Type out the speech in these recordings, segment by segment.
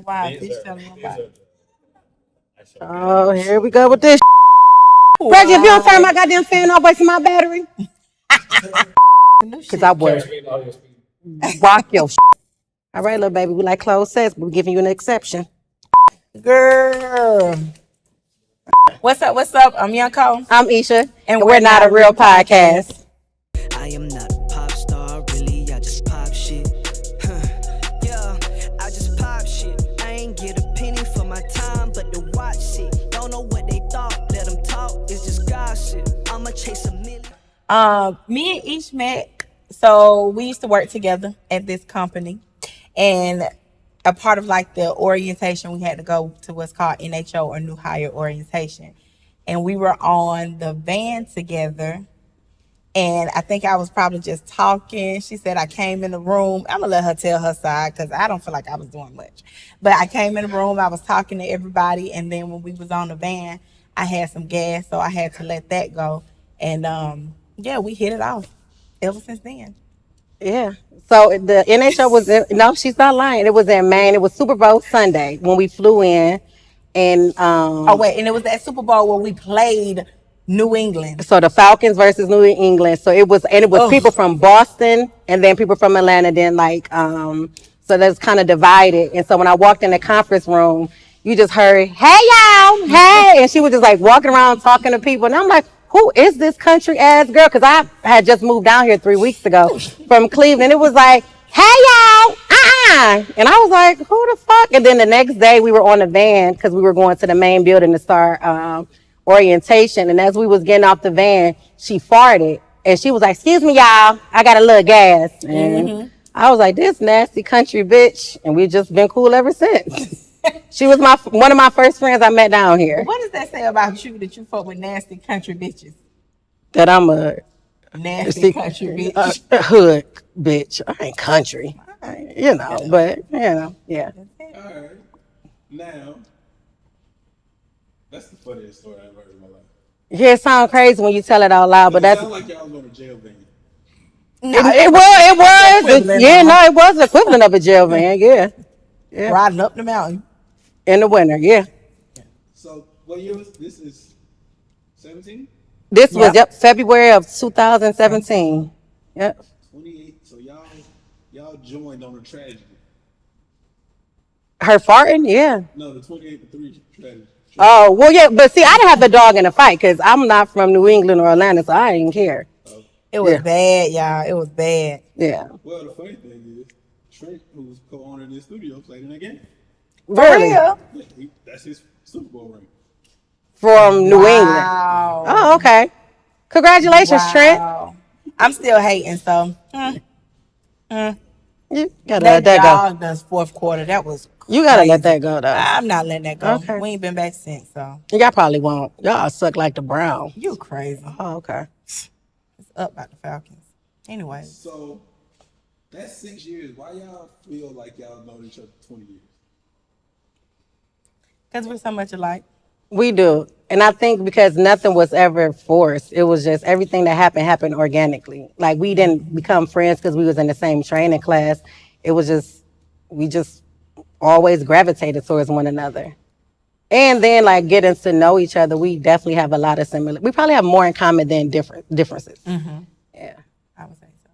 Wow, he's telling me about it. Oh, here we go with this. Reggie, if you don't turn Why? my goddamn fan off, wasting my battery. New Because I shit. would rock your. All right, little baby, we like closed sets, but we're giving you an exception. Girl. What's up? What's up? I'm Young Cole. I'm Isha, And and we're not a real podcast. I am not a pop star, really, I just pop shit. Yeah, I just pop shit. I ain't get a penny for my time, but to watch shit. Don't know what they thought, let them talk, it's just gossip. I'ma chase a million. Me and Ish met. So we used to work together at this company. And a part of like the orientation, we had to go to what's called NHO or new hire orientation. And we were on the van together. And I think I was probably just talking. She said I came in the room. I'm going to let her tell her side because I don't feel like I was doing much. But I came in the room. I was talking to everybody. And then when we was on the van, I had some gas. So I had to let that go. And yeah, we hit it off ever since then. Yeah. So the NHL was no, she's not lying. It was in Maine. It was Super Bowl Sunday when we flew in, and Oh, wait. And it was that Super Bowl where we played New England. so the Falcons versus New England. So it was Ugh. people from Boston and then people from Atlanta. Then so that's kind of divided. And so when I walked in the conference room, you just heard, "Hey y'all, hey," and she was just like walking around talking to people, and I'm like, who is this country ass girl? Because I had just moved down here 3 weeks ago from Cleveland. It was like, "Hey y'all, and I was like, who the fuck? And then the next day we were on the van because we were going to the main building to start orientation. And as we was getting off the van, she farted and she was like, "Excuse me, y'all, I got a little gas." And I was like, "This nasty country bitch," and we've just been cool ever since. She was one of my first friends I met down here. What does that say about you that you fuck with nasty country bitches? That I'm a Nasty country bitch. Hood bitch. I ain't country, but yeah. All right. Now, that's the funniest story I've heard in my life. Yeah, it sounds crazy when you tell it out loud, but It that's sounds like y'all was on a jail van. it was. equivalent, Yeah, huh? no, it was the equivalent of a jail van. Yeah, Riding up the mountain. in the winter. Yeah, So, what year was this? Is 17? this was Yep. February of 2017. Yep. 28. So y'all joined on a tragedy. Her farting. Yeah. No, the 28-3 tragedy. Oh well, yeah, but see, I didn't have the dog in the fight because I'm not from New England or Atlanta, so I didn't care. It was Yeah. bad, y'all. It was bad. Yeah. Well, the funny thing is, Trent, who was co-owner in this studio, played in that game. Really? Real? Yeah, that's his Super Bowl ring. From New England. Wow. Oh, okay. Congratulations, Trent. Wow. I'm still hating, so You gotta that let that go. dog does fourth quarter. That was You gotta let crazy. that go, though. I'm not letting that go. Okay. We ain't been back since, so Y'all probably won't. Y'all suck like the Browns. you crazy. Oh, okay. It's up by the Falcons. Anyways, So, that's 6 years. Why y'all feel like y'all known each other 20 years? because we're so much alike. We do. And I think because nothing was ever forced. It was just everything that happened organically. Like we didn't become friends because we was in the same training class. It was just we just always gravitated towards one another. And then like getting to know each other, we definitely have a lot of similar. We probably have more in common than differences. Yeah. I would say so.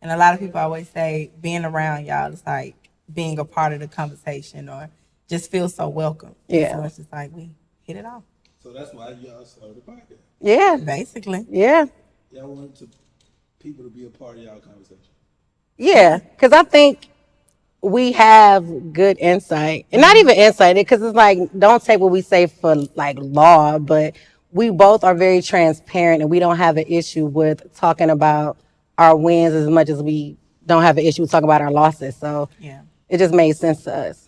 And a lot of people always say being around y'all is like being a part of the conversation or just feel so welcome. Yeah. So it's just like we hit it off. So that's why y'all started the podcast. Yeah. Basically. Yeah. Y'all wanted people to be a part of y'all conversation. Yeah. Because I think we have good insight. And not even insight, because it's like, don't take what we say for like law, but we both are very transparent and we don't have an issue with talking about our wins as much as we don't have an issue with talking about our losses. So Yeah. it just made sense to us.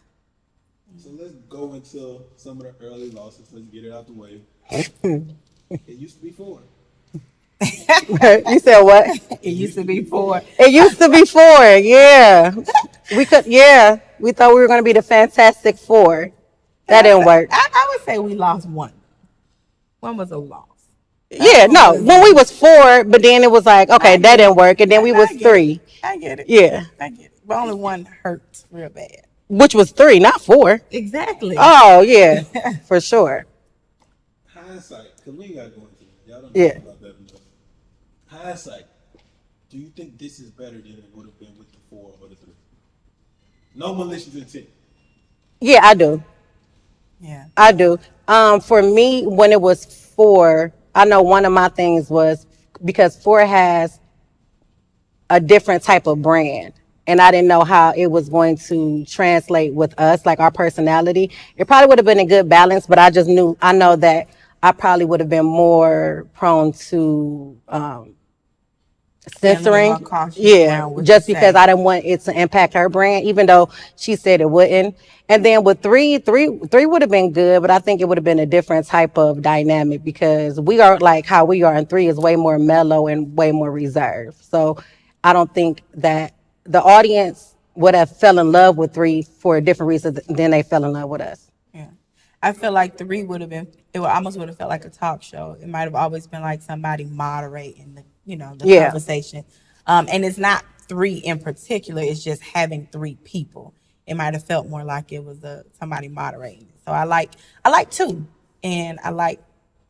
So let's go into some of the early losses. Let's get it out the way. It used to be 4. You said what? It used to be 4. It used to be 4, yeah. We thought we were going to be the Fantastic Four. That didn't work. I would say we lost one. One was a loss. Yeah, no. When we was 4, but then it was like, okay, that didn't work, and then we was 3. I get it. Yeah. I get it. But only one hurt real bad. which was 3, not 4. Exactly. Oh yeah, for sure. Hindsight, because we ain't got to go into it. Y'all don't Yeah. talk about that enough. Hindsight, do you think this is better than it would have been with the 4 or the 3? No malicious intent. Yeah, I do. Yeah. I do. For me, when it was 4, I know one of my things was because 4 has a different type of brand. And I didn't know how it was going to translate with us, like our personality. It probably would have been a good balance, but I know that I probably would have been more prone to Being a little more censoring. cautious Yeah, around what you just because say. I didn't want it to impact her brand, even though she said it wouldn't. And then with three would have been good, but I think it would have been a different type of dynamic because we are like how we are, and 3 is way more mellow and way more reserved. So I don't think that the audience would have fell in love with 3 for a different reason than they fell in love with us. Yeah. I feel like 3 would have been, it would almost would have felt like a talk show. It might have always been like somebody moderating the Yeah. conversation. And it's not 3 in particular, it's just having 3 people. It might have felt more like it was somebody moderating it. So I like 2. And I like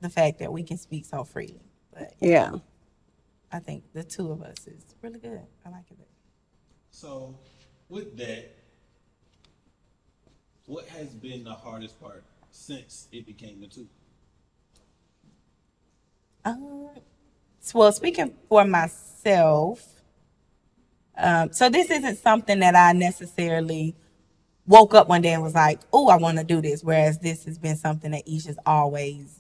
the fact that we can speak so freely. But Yeah. I think the 2 of us is really good. I like it. So, with that, what has been the hardest part since it became the 2? Well, speaking for myself, so this isn't something that I necessarily woke up one day and was like, "Oh, I want to do this." Whereas this has been something that Isha's always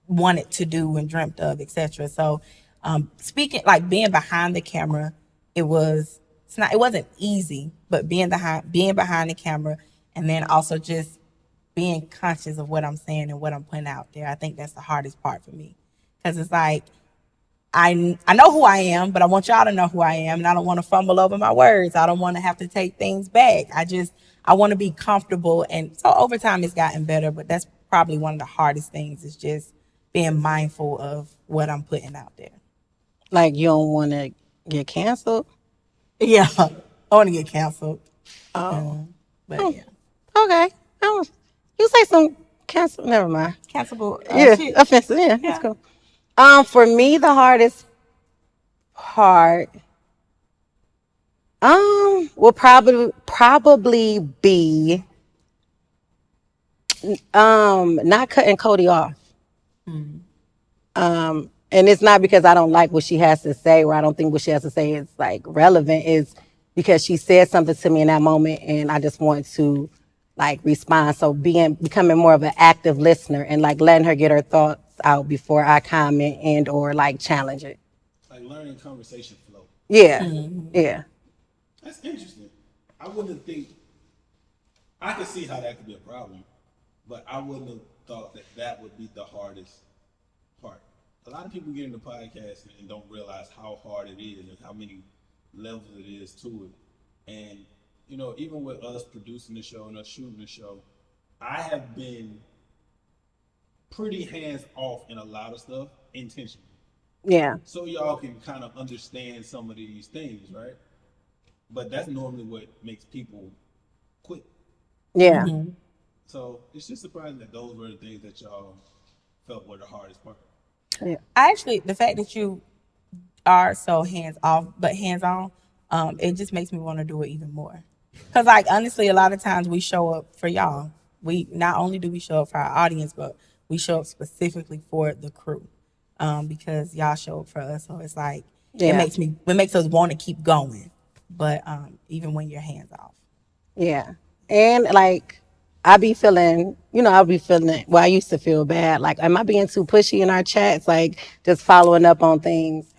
wanted to do and dreamt of, etc. So, speaking like being behind the camera, it wasn't easy, but being behind the camera, and then also just being conscious of what I'm saying and what I'm putting out there. I think that's the hardest part for me because it's like I know who I am, but I want y'all to know who I am, and I don't want to fumble over my words. I don't want to have to take things back. I want to be comfortable, and so over time it's gotten better. But that's probably one of the hardest things is just being mindful of what I'm putting out there. Like you don't want to get canceled. Yeah, I want to get canceled. Oh. But yeah, Okay. You say some cancel. Never mind. cancelable. Yeah, Shit. offensive. Yeah, Yeah. that's cool. For me, the hardest part, will probably be, not cutting Kodie off. And it's not because I don't like what she has to say or I don't think what she has to say is like relevant. It's because she said something to me in that moment and I just want to like respond. So becoming more of an active listener and like letting her get her thoughts out before I comment and or like challenge it. Like learning conversation flow. Yeah. Yeah. That's interesting. I wouldn't think. I could see how that could be a problem, but I wouldn't have thought that that would be the hardest part. A lot of people get into podcasts and don't realize how hard it is and how many levels it is to it. And you know, even with us producing the show and us shooting the show, I have been pretty hands off in a lot of stuff intentionally. Yeah. So y'all can kind of understand some of these things, right? But that's normally what makes people quit. Yeah. So it's just surprising that those were the things that y'all felt were the hardest part. Yeah. The fact that you are so hands off but hands on, it just makes me want to do it even more. Cause like honestly, a lot of times we show up for y'all. We not only do we show up for our audience, but we show up specifically for the crew, because y'all show up for us. So it's like Yeah. it makes us want to keep going. But even when you're hands off. Yeah. And like I'll be feeling, well, I used to feel bad. Like, am I being too pushy in our chats? Like just following up on things.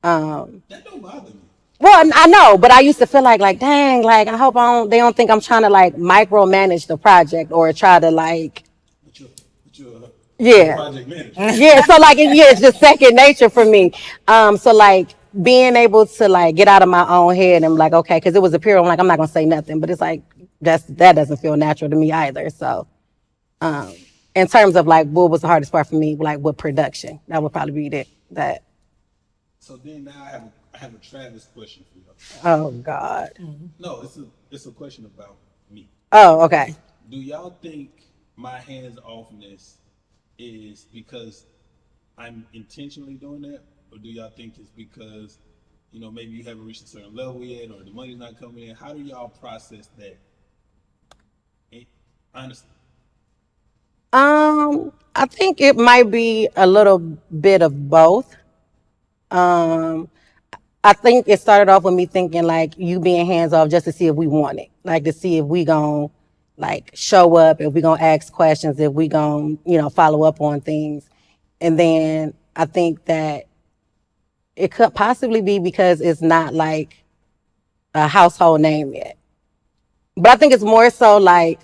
That don't bother me. Well, I know, but I used to feel like, dang, like I hope they don't think I'm trying to like micromanage the project or try to like, But you're yeah. project manager. Yeah. So like, it's just second nature for me. So like being able to like get out of my own head and like, okay, cause it was a period I'm like, I'm not going to say nothing, but it's like, that doesn't feel natural to me either. So, in terms of like, what was the hardest part for me, like with production, that would probably be that. So then now I have a Travis question for you. Oh God. No, it's a question about me. Oh, okay. Do y'all think my hands offness is because I'm intentionally doing that, or do y'all think it's because maybe you haven't reached a certain level yet, or the money's not coming in? How do y'all process that? Honestly, I think it might be a little bit of both. Um, I think it started off with me thinking like you being hands off just to see if we want it, like to see if we gon' like show up, if we gonna ask questions, if we gon' follow up on things, and then I think that it could possibly be because it's not like a household name yet. But I think it's more so like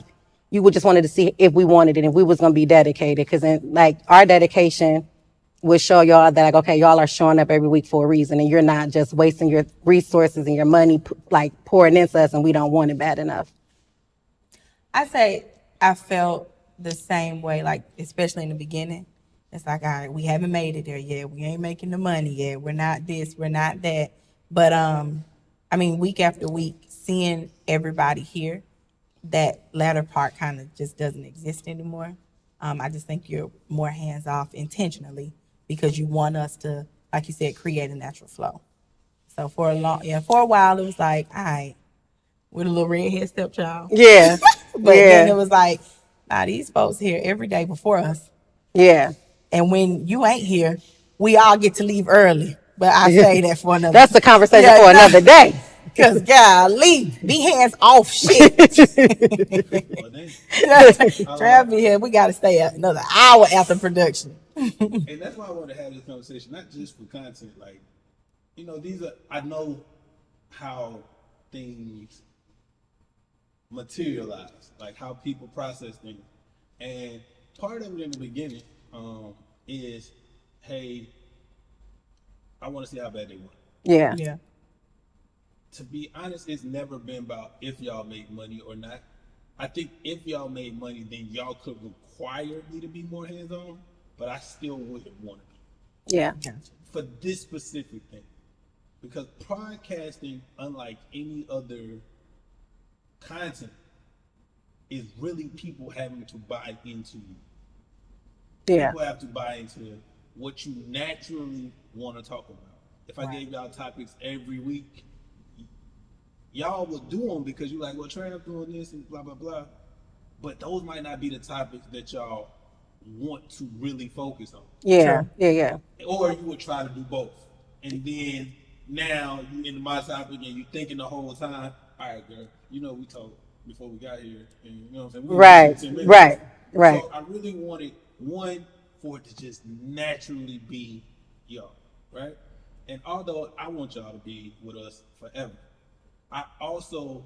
you would just wanted to see if we wanted it, if we was gonna be dedicated, because like our dedication would show y'all that like, okay, y'all are showing up every week for a reason, and you're not just wasting your resources and your money like pouring into us, and we don't want it bad enough. I say I felt the same way, like especially in the beginning. It's like, all right, we haven't made it there yet. We ain't making the money yet. We're not this, we're not that. But I mean, week after week, seeing everybody here, that latter part kind of just doesn't exist anymore. I just think you're more hands off intentionally because you want us to, like you said, create a natural flow. So for a while, it was like, all right, with a little redhead stepchild. Yeah. But then Yeah. it was like, nah, these folks here every day before us. Yeah. And when you ain't here, we all get to leave early. But I say that for another. That's a conversation for another day. Because golly, be hands off shit. well, Trav be here. We got to stay another hour after production. and that's why I want to have this conversation, not just for content. Like, I know how things materialize, like how people process things, and part of it in the beginning is, hey, I want to see how bad they want. Yeah. Yeah. To be honest, it's never been about if y'all make money or not. I think if y'all made money, then y'all could require me to be more hands-on, but I still wouldn't want to be. Yeah. For this specific thing. Because podcasting, unlike any other content, is really people having to buy into you. Yeah. People have to buy into what you naturally want to talk about. If I gave y'all topics every week, y'all would do them because you're like, well, Trav doing this and blah, blah, blah. But those might not be the topics that y'all want to really focus on. Yeah. Sure. Yeah. Or you would try to do both. And then now you into my topic and you thinking the whole time, all right, girl, we talked before we got here. And you know what I'm saying? Right. So I really wanted, one, for it to just naturally be y'all, right? And although I want y'all to be with us forever, I also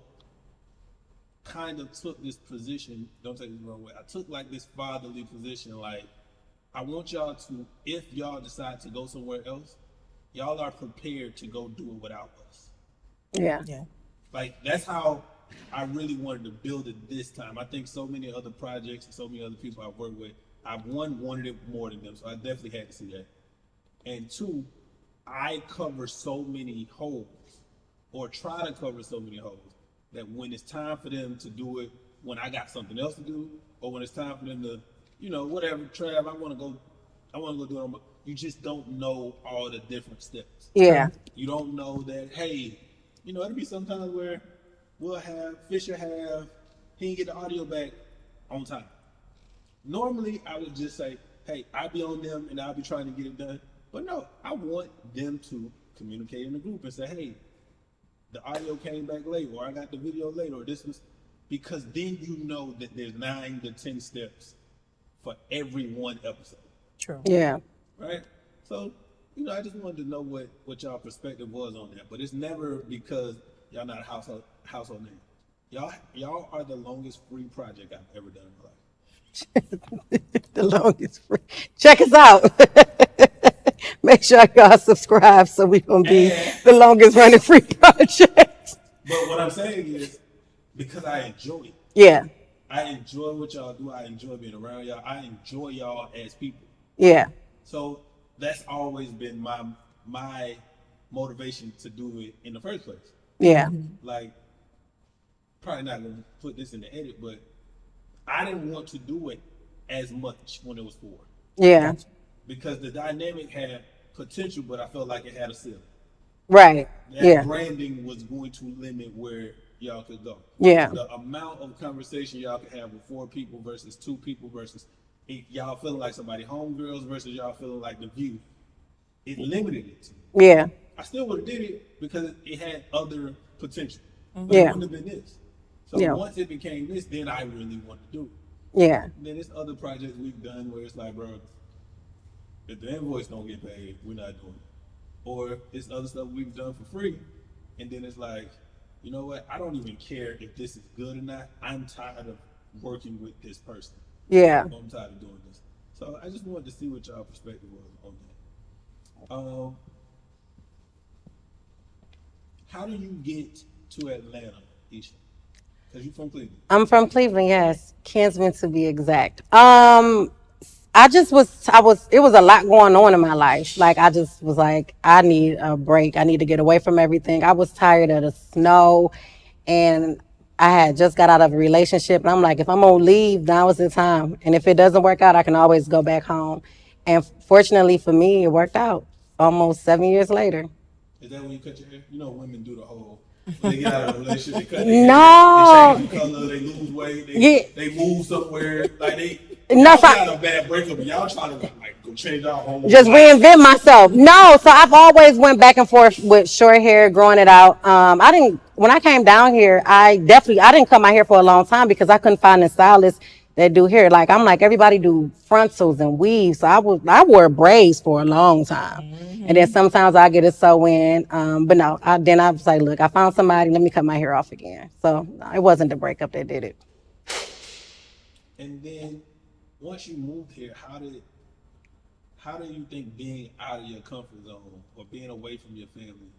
kind of took this position, don't take this the wrong way, I took like this fatherly position, like I want y'all to, if y'all decide to go somewhere else, y'all are prepared to go do it without us. Yeah. Like that's how I really wanted to build it this time. I think so many other projects and so many other people I've worked with, I wanted it more than them, so I definitely had to see that. And two, I cover so many holes, or try to cover so many holes, that when it's time for them to do it, when I got something else to do, or when it's time for them to, whatever, Trav, I want to go do it. You just don't know all the different steps. Yeah. You don't know that, hey, it'll be sometimes where Fisher he didn't get the audio back on time. Normally, I would just say, hey, I'll be on them and I'll be trying to get it done. But no, I want them to communicate in the group and say, hey, the audio came back late, or I got the video late, or this was, because then you know that there's 9 to 10 steps for every one episode. True. Yeah. Right? So, I just wanted to know what y'all perspective was on that. But it's never because y'all not a household name. Y'all are the longest free project I've ever done in my life. The longest free. Check us out. Make sure y'all subscribe so we gonna be the longest running free project. But what I'm saying is, because I enjoy it. Yeah. I enjoy what y'all do. I enjoy being around y'all. I enjoy y'all as people. Yeah. So that's always been my motivation to do it in the first place. Yeah. Like, probably not gonna put this in the edit, but I didn't want to do it as much when it was 4 Yeah. because the dynamic had potential, but I felt like it had a ceiling. Right. That Yeah. branding was going to limit where y'all could go. Yeah. The amount of conversation y'all could have with 4 people versus 2 people versus y'all feeling like somebody homegirls versus y'all feeling like the view. It limited it. Yeah. I still would have did it because it had other potential. But Yeah. it wouldn't have been this. So Yeah. once it became this, then I really wanted to do it. Yeah. And then there's other projects we've done where it's like, bro, if the invoice don't get paid, we're not doing it. Or it's other stuff we've done for free, and then it's like, you know what? I don't even care if this is good or not. I'm tired of working with this person. Yeah. I'm tired of doing this. So I just wanted to see what y'all perspective was on that. How do you get to Atlanta, Isha? Because you're from Cleveland. I'm from Cleveland, yes. Kinsman to be exact. It was a lot going on in my life. Like, I just was like, I need a break. I need to get away from everything. I was tired of the snow, and I had just got out of a relationship, and I'm like, if I'm gonna leave, now is the time. And if it doesn't work out, I can always go back home. And fortunately for me, it worked out almost 7 years later. Is that when you cut your hair? You know, women do the whole. When they get out of a relationship, they cut their No. hair, they change the color, they lose weight, Yeah. they move somewhere. Like they No, y'all so- got a bad breakup, and y'all trying to like go change our whole Just life. reinvent myself. No, so I've always went back and forth with short hair, growing it out. When I came down here, I didn't cut my hair for a long time because I couldn't find a stylist that do hair. Like, I'm like, everybody do frontals and weaves. So I wore braids for a long time. And then sometimes I get a sew in. But no, then I was like, look, I found somebody, let me cut my hair off again. So no, it wasn't the breakup that did it. And then once you moved here, how do you think being out of your comfort zone or being away from your family?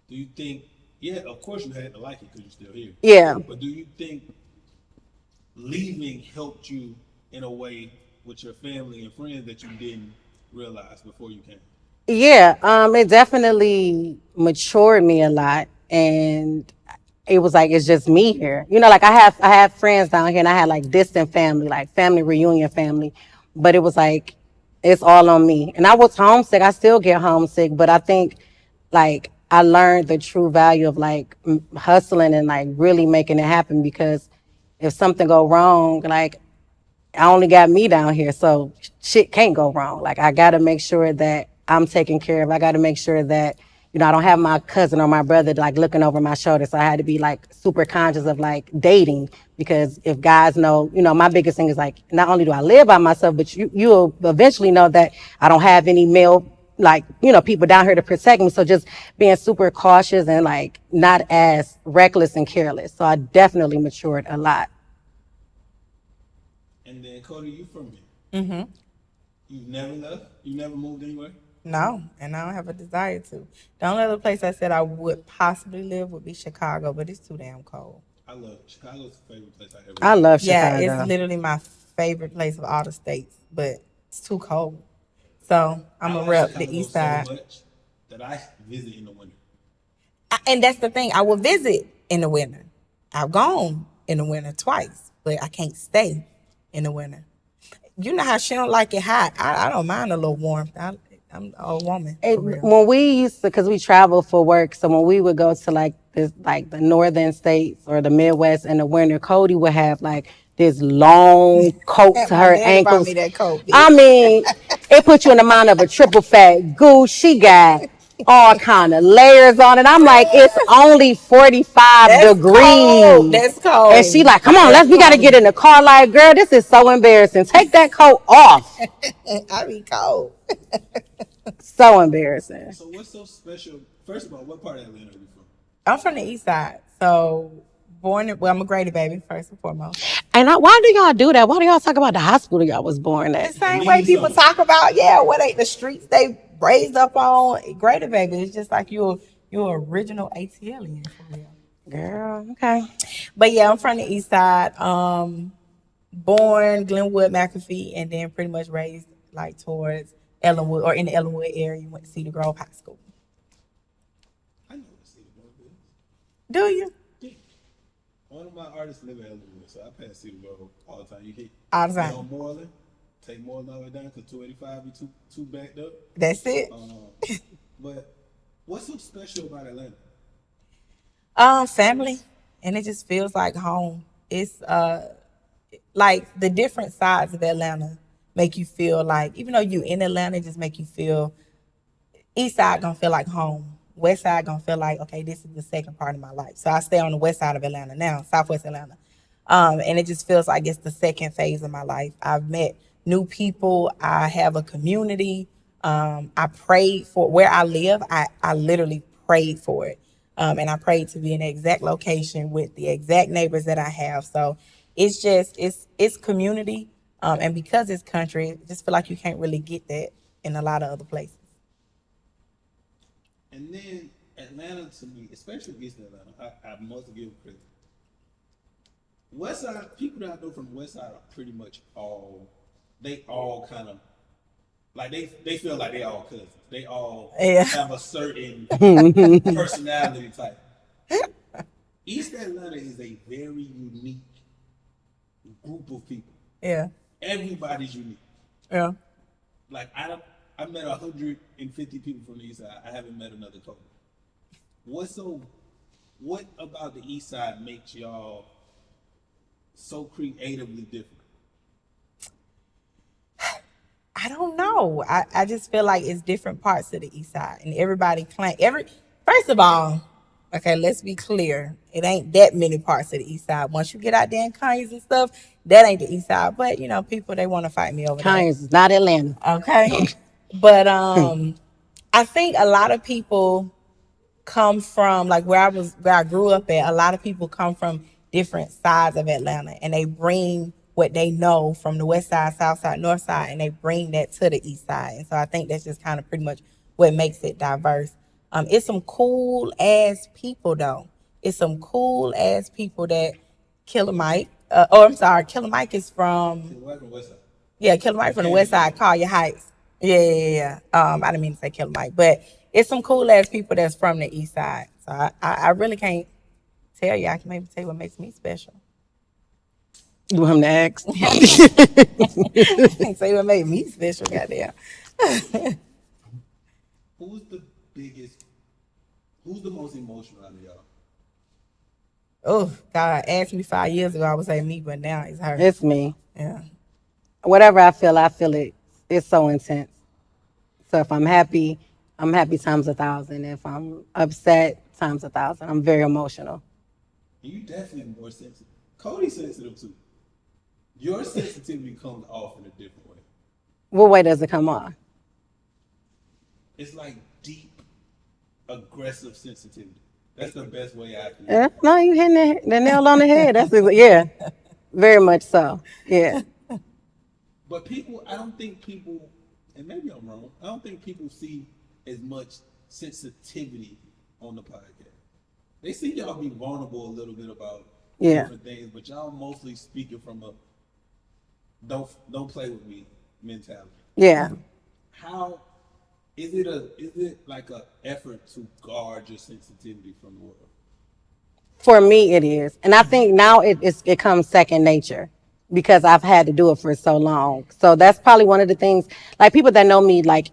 Do you think? Yeah, of course you had to like it because you're still here. Yeah. But do you think leaving helped you in a way with your family and friends that you didn't realize before you came? Yeah, it definitely matured me a lot, and it was like it's just me here. You know, like I have friends down here, and I had like distant family, like family reunion family, but it was like it's all on me. And I was homesick. I still get homesick, but I think like I learned the true value of like hustling and like really making it happen, because if something go wrong, like I only got me down here, so shit can't go wrong. Like, I got to make sure that I'm taken care of. I got to make sure that, I don't have my cousin or my brother like looking over my shoulder. So I had to be like super conscious of like dating, because if guys know, my biggest thing is like, not only do I live by myself, but you'll eventually know that I don't have any male, like, people down here to protect me. So just being super cautious and like not as reckless and careless. So I definitely matured a lot. And then Kodie, you from here? Mm-hmm. You've never left? You never moved anywhere? No, and I don't have a desire to. The only other place I said I would possibly live would be Chicago, but it's too damn cold. I love Chicago's the favorite place I ever I love Yeah, Chicago. it's literally my favorite place of all the states, but it's too cold. So I'm I a rep Chicago the east side. so much that I visit in the winter. And that's the thing. I will visit in the winter. I've gone in the winter twice, but I can't stay in the winter. You know how she don't like it hot. I don't mind a little warmth. I'm an old woman. For real. When we used to, because we traveled for work, so when we would go to like the northern states or the Midwest in the winter, Kodie would have like this long coat to her My daddy bought ankles. me that coat, bitch. I mean, it put you in the mind of a triple fat goose. She got all kind of layers on it. I'm like, it's only 45 That's degrees. cold. That's cold. And she like, come on, we got to get in the car. Like, girl, this is so embarrassing. Take that coat off. I be cold. So embarrassing. So what's so special? First of all, what part of Atlanta are you from? I'm from the east side. So I'm a Grady baby, first and foremost. And why do y'all do that? Why do y'all talk about the hospital y'all was born The at? same way people talk about, what ain't the streets they raised up on. Grady baby, it's just like you're original ATLian for real. Girl, okay. But yeah, I'm from the east side. Born Glenwood, McAfee, and then pretty much raised like towards Ellenwood, or in the Ellenwood area. Went to Cedar Grove High School. I know what Cedar Grove is. Do you? Yeah. One of my artists live in Ellenwood, so I pass Cedar Road all the time. You hit All the get time. on Moreland, take Moreland all the way down because 285 be too backed up. That's it. But what's so special about Atlanta? Family, and it just feels like home. It's like the different sides of Atlanta make you feel like, even though you in Atlanta, it just make you feel east side gonna feel like home. West side gonna feel like, okay, this is the second part of my life. So I stay on the west side of Atlanta now, Southwest Atlanta. And it just feels like it's the second phase of my life. I've met new people. I have a community. I prayed for where I live. I literally prayed for it. And I prayed to be in the exact location with the exact neighbors that I have. So it's just, it's community. And because it's country, I just feel like you can't really get that in a lot of other places. And then Atlanta to me, especially East Atlanta, I must give credit. West Side, people that I know from the West Side are pretty much they all kind of, like they feel like they all cousins. They all have a certain personality type. East Atlanta is a very unique group of people. Yeah. Everybody's unique. Yeah. Like I met 150 people from the East Side. I haven't met another Kodie. What about the East Side makes y'all so creatively different? I don't know. I just feel like it's different parts of the East Side, and everybody claim First of all, okay, let's be clear. It ain't that many parts of the East Side. Once you get out there in Conyers and stuff, that ain't the East Side. But you know, people they want to fight me over Conyers is not Atlanta. Okay, but I think a lot of people come from like where I grew up at. A lot of people come from different sides of Atlanta, and they bring what they know from the west side, south side, north side, and they bring that to the east side. And so I think that's just kind of pretty much what makes it diverse. It's some cool ass people though. It's some cool ass people that Killer Mike. Killer Mike is from. Yeah, Killer Mike from the west side. Collier Heights. Yeah. I didn't mean to say Killer Mike, but it's some cool ass people that's from the east side. So I really can't tell you. I can maybe tell you what makes me special. You want him to ask? Say what made me special, goddamn. Who's the most emotional out of y'all? Oh, God, asked me 5 years ago, I would say me, but now it's her. It's me. Yeah. Whatever I feel it. It's so intense. So if I'm happy times 1,000. If I'm upset, times 1,000. I'm very emotional. You definitely more sensitive. Kodie's sensitive too. Your sensitivity comes off in a different way. What way does it come off? It's like deep, aggressive sensitivity. That's the best way I can. Yeah, no, you hitting the nail on the head. That's yeah, very much so. Yeah. But I don't think people, and maybe I'm wrong, I don't think people see as much sensitivity on the podcast. They see y'all be vulnerable a little bit about different things, but y'all mostly speaking from a don't play with me mentality. Yeah. How is it like a effort to guard your sensitivity from the world? For me, it is, and I think now it comes second nature because I've had to do it for so long. So that's probably one of the things. Like people that know me like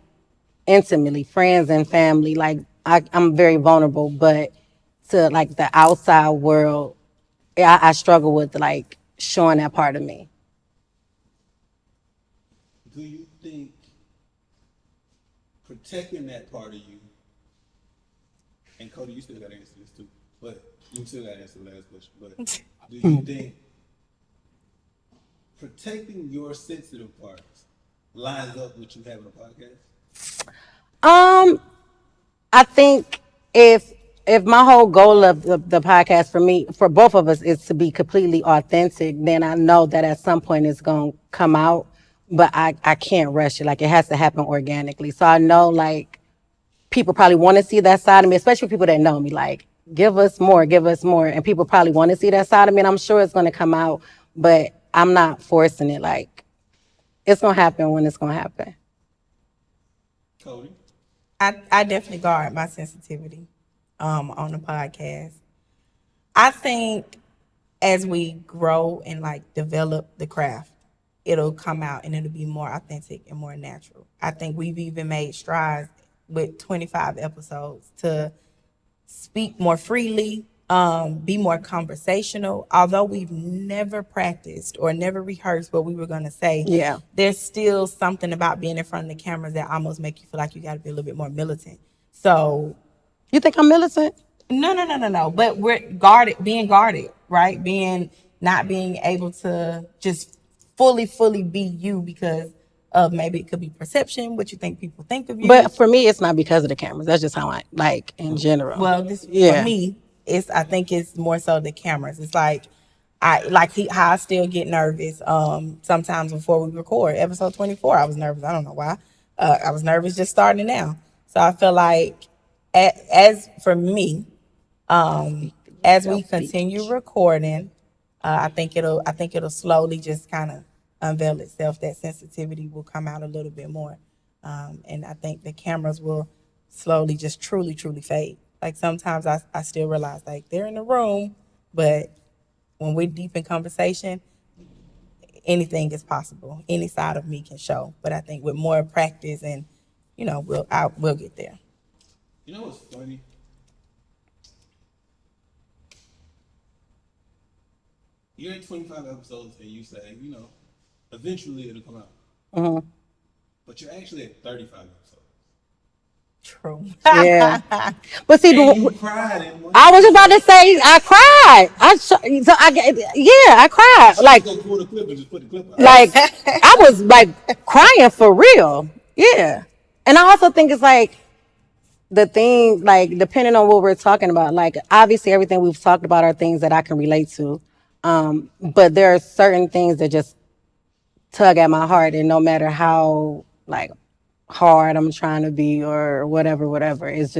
intimately, friends and family, like I'm very vulnerable, but to like the outside world, I struggle with like showing that part of me. Do you think protecting that part of you, and Kodie, you still got to answer this too, but you still got to answer the last question, but do you think protecting your sensitive parts lines up with you having a podcast? I think if my whole goal of the podcast for both of us is to be completely authentic, then I know that at some point it's going to come out, but I can't rush it. Like it has to happen organically. So I know like people probably want to see that side of me, especially people that know me, like give us more. And people probably want to see that side of me and I'm sure it's going to come out, but I'm not forcing it. Like it's going to happen when it's going to happen. Kodie? I definitely guard my sensitivity on the podcast. I think as we grow and like develop the craft, it'll come out and it'll be more authentic and more natural. I think we've even made strides with 25 episodes to speak more freely, be more conversational. Although we've never practiced or never rehearsed what we were going to say, Yeah. there's still something about being in front of the cameras that almost make you feel like you got to be a little bit more militant. So You think I'm militant? no. But we're guarded, right? Not being able to just fully be you because of maybe it could be perception, what you think people think of you. But for me, it's not because of the cameras. That's just how I like in general. Well, this Yeah. for me, I think it's more so the cameras. It's like how I still get nervous. Sometimes before we record episode 24, I was nervous. I don't know why. I was nervous just starting now. So I feel like as for me, as we continue recording, I think it'll slowly just kind of unveil itself. That sensitivity will come out a little bit more, and I think the cameras will slowly just truly fade. Like sometimes I still realize like they're in the room, but when we're deep in conversation, anything is possible. Any side of me can show. But I think with more practice and we'll get there. You know what's funny? You're in 25 episodes and you say, eventually it'll come out. But you're actually at 35 episodes. True. Yeah. But see, And you cried in one. I was about to say I cried. I cried. Like Go pull the clip and just put the clip out. like I was like crying for real. Yeah. And I also think it's like the thing, like depending on what we're talking about, like obviously everything we've talked about are things that I can relate to. But there are certain things that just tug at my heart, and no matter how like hard I'm trying to be or whatever, it's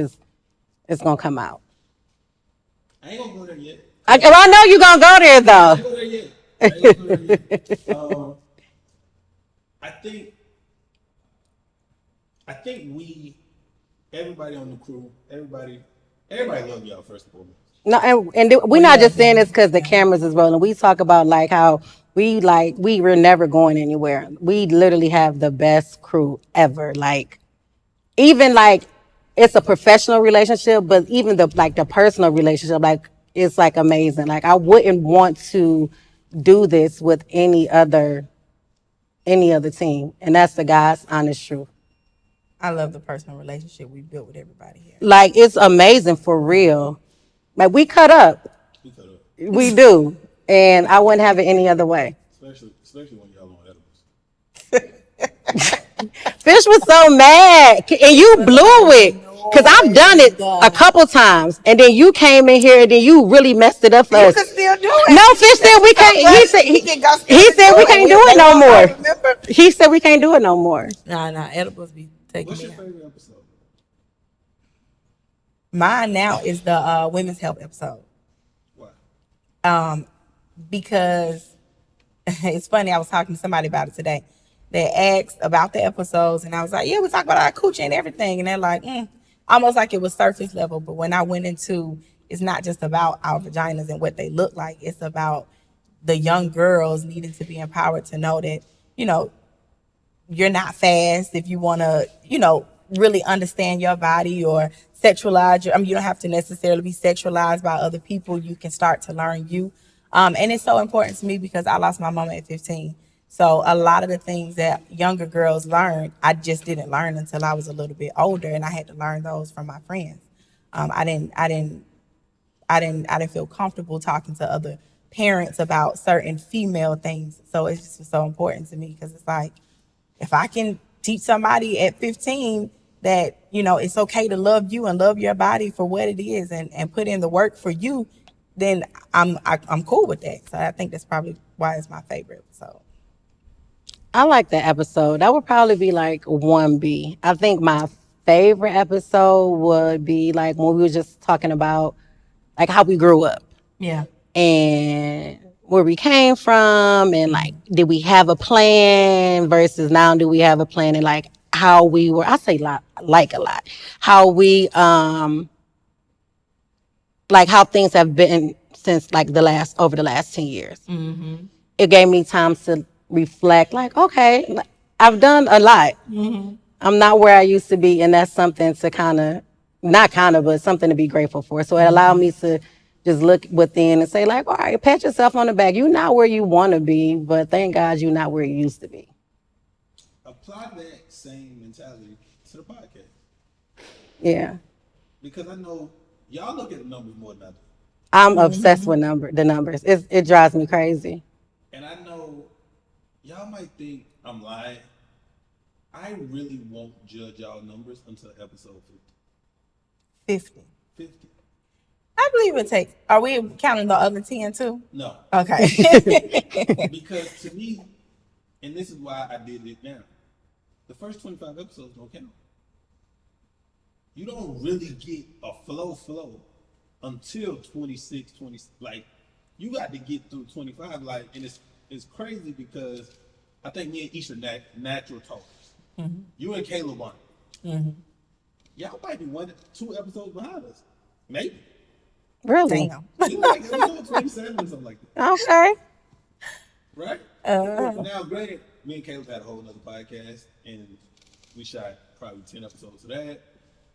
gonna come out. I ain't gonna go there yet. I know you're gonna go there though. I ain't gonna go there yet. I think everybody on the crew, everybody love y'all first and foremost. No, and we're not just saying this because the cameras is rolling. We talk about like how we were never going anywhere. We literally have the best crew ever. Like even like it's a professional relationship, but even the personal relationship, like it's like amazing. Like I wouldn't want to do this with any other team, and that's the God's honest truth. I love the personal relationship we built with everybody here. Like it's amazing for real. Like we cut up. We cut up. We do. And I wouldn't have it any other way. Especially when y'all on edibles. Fish was so mad. And you blew it. Because I've done it a couple times. And then you came in here and then you really messed it up for us. You can still do it. No, Fish said we can't. He said we can't do it no more. He said we can't do it no more. Nah, edibles be taking What's me your out. favorite episode? Mine now is the women's health episode. Why? Because it's funny, I was talking to somebody about it today. They asked about the episodes, and I was like, yeah, we talk about our coochie and everything. And they're like, almost like it was surface level. But when I went into, it's not just about our vaginas and what they look like. It's about the young girls needing to be empowered to know that, you're not fast if you want to, really understand your body or sexualize you don't have to necessarily be sexualized by other people. You can start to learn you. And it's so important to me because I lost my mama at 15. So a lot of the things that younger girls learn, I just didn't learn until I was a little bit older, and I had to learn those from my friends. I didn't feel comfortable talking to other parents about certain female things. So it's just so important to me because it's like, if I can teach somebody at 15 that, it's okay to love you and love your body for what it is and put in the work for you, then I'm cool with that. So I think that's probably why it's my favorite episode. I like that episode. That would probably be like 1B. I think my favorite episode would be like when we were just talking about like how we grew up. Yeah. And where we came from and like did we have a plan versus now do we have a plan, and like how we were, I say a lot, how we like how things have been since like over the last 10 years. It gave me time to reflect, like, okay, I've done a lot. I'm not where I used to be, and that's something to but something to be grateful for. So it allowed me to just look within and say, like, all right, pat yourself on the back. You're not where you want to be, but thank God you're not where you used to be. Apply that same mentality to the podcast. Yeah. Because I know y'all look at the numbers more than I do. I'm obsessed with the numbers. It drives me crazy. And I know y'all might think I'm lying. I really won't judge y'all numbers until episode 50. 50. I believe it takes. Are we counting the other 10 too? No. Okay. Because to me, and this is why I did it now, the first 25 episodes don't count. You don't really get a flow until 26, 20. Like, you got to get through 25. Like, and it's crazy because I think me and Isha natural talkers. You and Caleb aren't. Y'all might be 2 episodes behind us. Maybe. Really? Damn. We like episode 27 or something like that. Okay. Right? Now, granted, me and Caleb had a whole nother podcast, and we shot probably 10 episodes of that.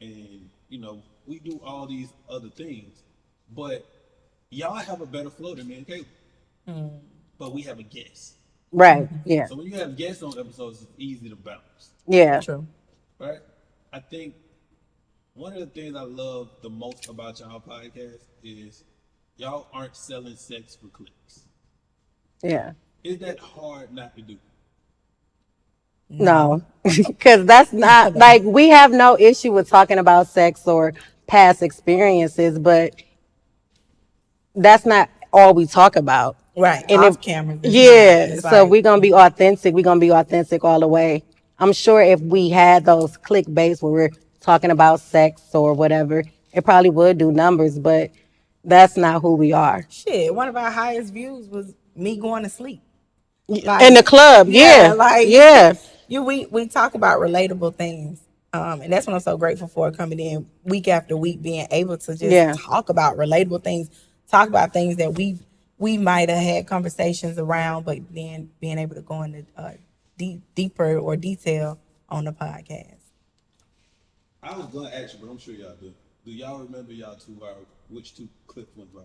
And, you know, we do all these other things. But y'all have a better flow than me and Caleb. But we have a guest. Right. Yeah. So when you have guests on episodes, it's easy to bounce. Yeah. True. Right? I think one of the things I love the most about y'all podcast is y'all aren't selling sex for clicks. Yeah. Is that hard not to do? No, because that's not like we have no issue with talking about sex or past experiences, but that's not all we talk about. Right. And Off camera. Yeah. So we're going to be authentic. We're going to be authentic all the way. I'm sure if we had those clickbaits where we're talking about sex or whatever, it probably would do numbers, but that's not who we are. Shit, one of our highest views was me going to sleep. Like, in the club. Yeah. We talk about relatable things. And that's what I'm so grateful for, coming in week after week, being able to just talk about relatable things, talk about things that we might have had conversations around, but then being able to go into deeper or detail on the podcast. I was going to ask you, but I'm sure y'all do. Do y'all remember which 2 clips went viral?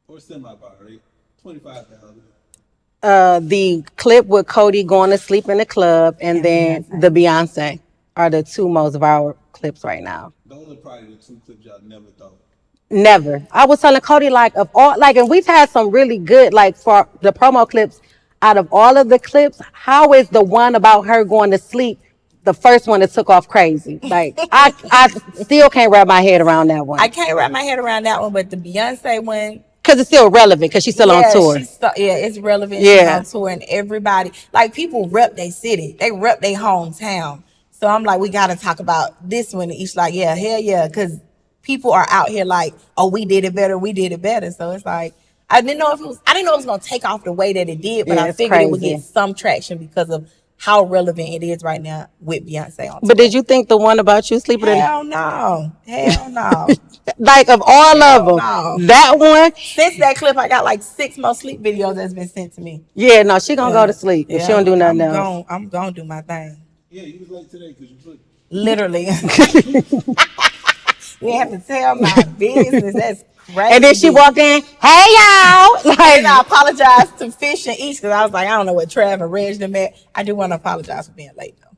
Or semi-viral, right? 25,000. The clip with Kodie going to sleep in the club and then the Beyonce are the 2 most viral clips right now. Those are probably the 2 clips y'all never thought. Never. I was telling Kodie, like, of all, like, and we've had some really good, like, for the promo clips, out of all of the clips, how is the one about her going to sleep the first one that took off crazy? Like, I still can't wrap my head around that one. I can't wrap my head around that one, but the Beyonce one, because it's still relevant, because she's still on tour. It's relevant. Yeah. She's on tour, and everybody, like, people rep their city. They rep their hometown. So I'm like, we got to talk about this one. And each like, yeah, hell yeah, because people are out here like, oh, we did it better. So it's like, I didn't know it was going to take off the way that it did, but I figured it would get some traction because of how relevant it is right now with Beyonce on tour. But did you think the one about you sleeping Hell no. Like, of all of them, that one? Since that clip, I got like 6 more sleep videos that's been sent to me. Yeah, no, she gonna go to sleep if she don't do nothing else. I'm gonna do my thing. Yeah, you was late today because you sleep. Literally. We have to tell my business. That's crazy. And then she walked in, hey y'all. Like, and I apologize to Fish and Isha because I was like, I don't know what Trav and Reg them at. I do want to apologize for being late though.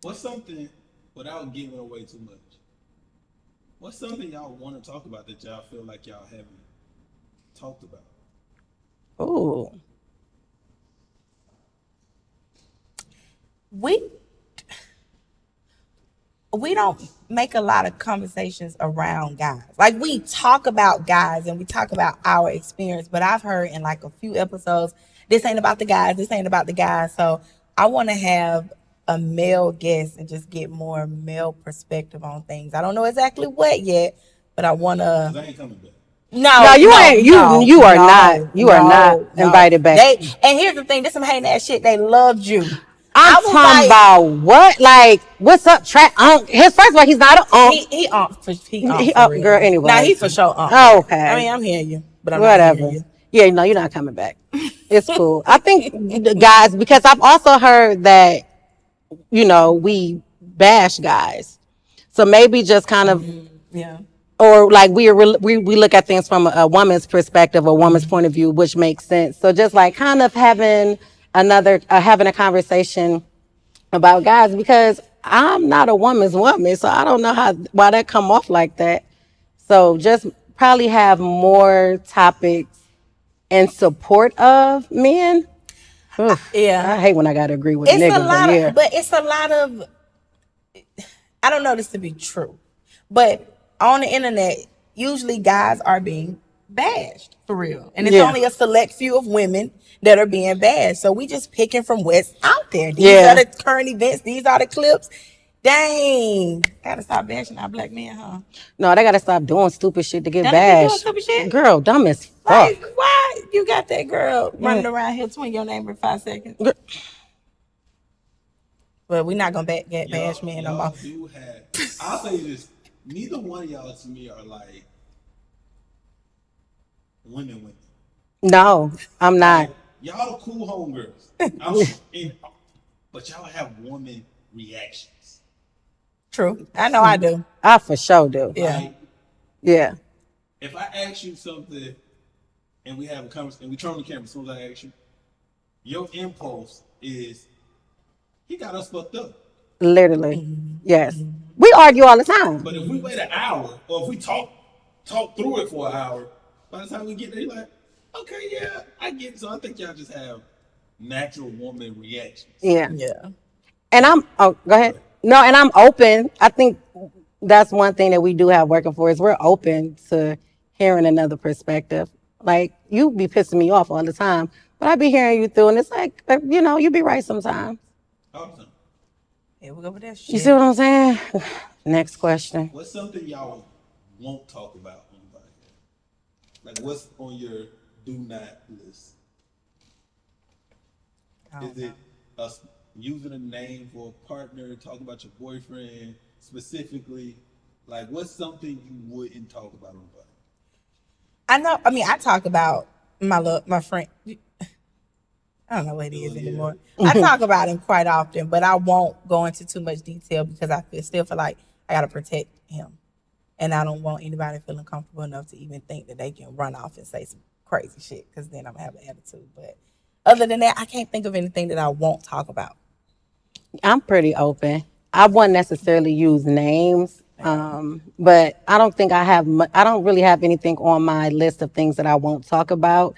What's something, without giving away too much, what's something y'all want to talk about that y'all feel like y'all haven't talked about? Ooh. We don't make a lot of conversations around guys. Like, we talk about guys and we talk about our experience, but I've heard in like a few episodes, this ain't about the guys. So I want to have a male guest and just get more male perspective on things. I don't know exactly what yet, but I want to. I ain't coming back. No, you are not invited back. And here's the thing, this some hating ass shit. They loved you. I'm I was talking like, about what? Like, what's up, Trav? His first of all, he's not an he for real. girl. Nah, Anyway, he for sure I okay, mean, I'm hearing you, but I'm not hearing whatever. you. Yeah, no, you're not coming back. It's cool. I think the guys, because I've also heard that we bash guys, so maybe just kind of, Yeah. or like we look at things from a woman's perspective, a woman's point of view, which makes sense. So just like kind of having a conversation about guys, because I'm not a woman's woman, so I don't know why that come off like that. So just probably have more topics in support of men. Oof, Yeah. I hate when I gotta agree with a It's a nigga, but lot yeah. of, but it's a lot of, I don't know this to be true, but on the internet, usually guys are being bashed for real. And it's Yeah. only a select few of women that are being bashed. So we just picking from what's out there. These Yeah. are the current events. These are the clips. Dang. Gotta stop bashing our black men, huh? No, they gotta stop doing stupid shit to get Now they be doing bashed. stupid shit. Girl, dumb as fuck. Like, why you got that girl running Yeah. around here twin your name in 5 seconds? Gr- But we're not gonna bash men no more. Y'all do have. I'll say this: neither one of y'all to me are like women. No, I'm not. Like, y'all are cool homegirls. But y'all have woman reactions. True. I know I do. I for sure do. Yeah. Like, Yeah. if I ask you something and we have a conversation and we turn on the camera as soon as I ask you, your impulse is, he got us fucked up. Literally. Yes. We argue all the time. But if we wait an hour, or if we talk through it for an hour, by the time we get there, you're like, okay, yeah, I get it. So I think y'all just have natural woman reactions. Yeah. Yeah. And go ahead. No, and I'm open. I think that's one thing that we do have working for is we're open to hearing another perspective. Like, you be pissing me off all the time, but I be hearing you through, and it's like, you be right sometimes. Awesome. Here we go with that shit. You see what I'm saying? Next question. What's something y'all won't talk about on the podcast? Like, what's on your do not list? Is it us using a name for a partner, talking about your boyfriend specifically? Like, what's something you wouldn't talk about on the podcast? I know. I mean, I talk about my friend. I don't know what it is anymore. I talk about him quite often, but I won't go into too much detail because I still feel like I gotta protect him, and I don't want anybody feeling comfortable enough to even think that they can run off and say some crazy shit because then I'm gonna have an attitude. But other than that, I can't think of anything that I won't talk about. I'm pretty open. I wouldn't necessarily use names, but I don't think I don't really have anything on my list of things that I won't talk about.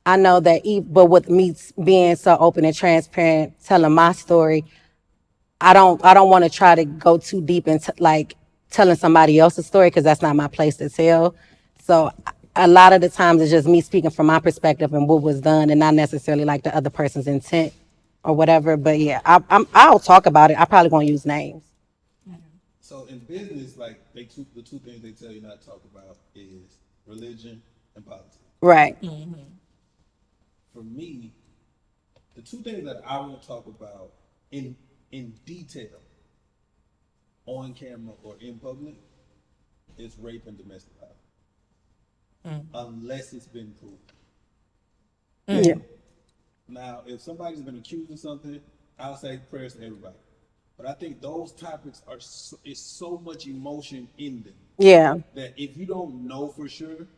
I know that, but with me being so open and transparent, telling my story, I don't want to try to go too deep into like telling somebody else's story because that's not my place to tell. So a lot of the times it's just me speaking from my perspective and what was done, and not necessarily like the other person's intent or whatever. But yeah, I'll talk about it. I probably won't use names. So in business, like the two things they tell you not to talk about is religion and politics. Right. For me, the two things that I won't talk about in detail on camera or in public is rape and domestic violence, unless it's been proven. Yeah. Now, if somebody's been accused of something, I'll say prayers to everybody. But I think those topics is so much emotion in them. Yeah. That if you don't know for sure,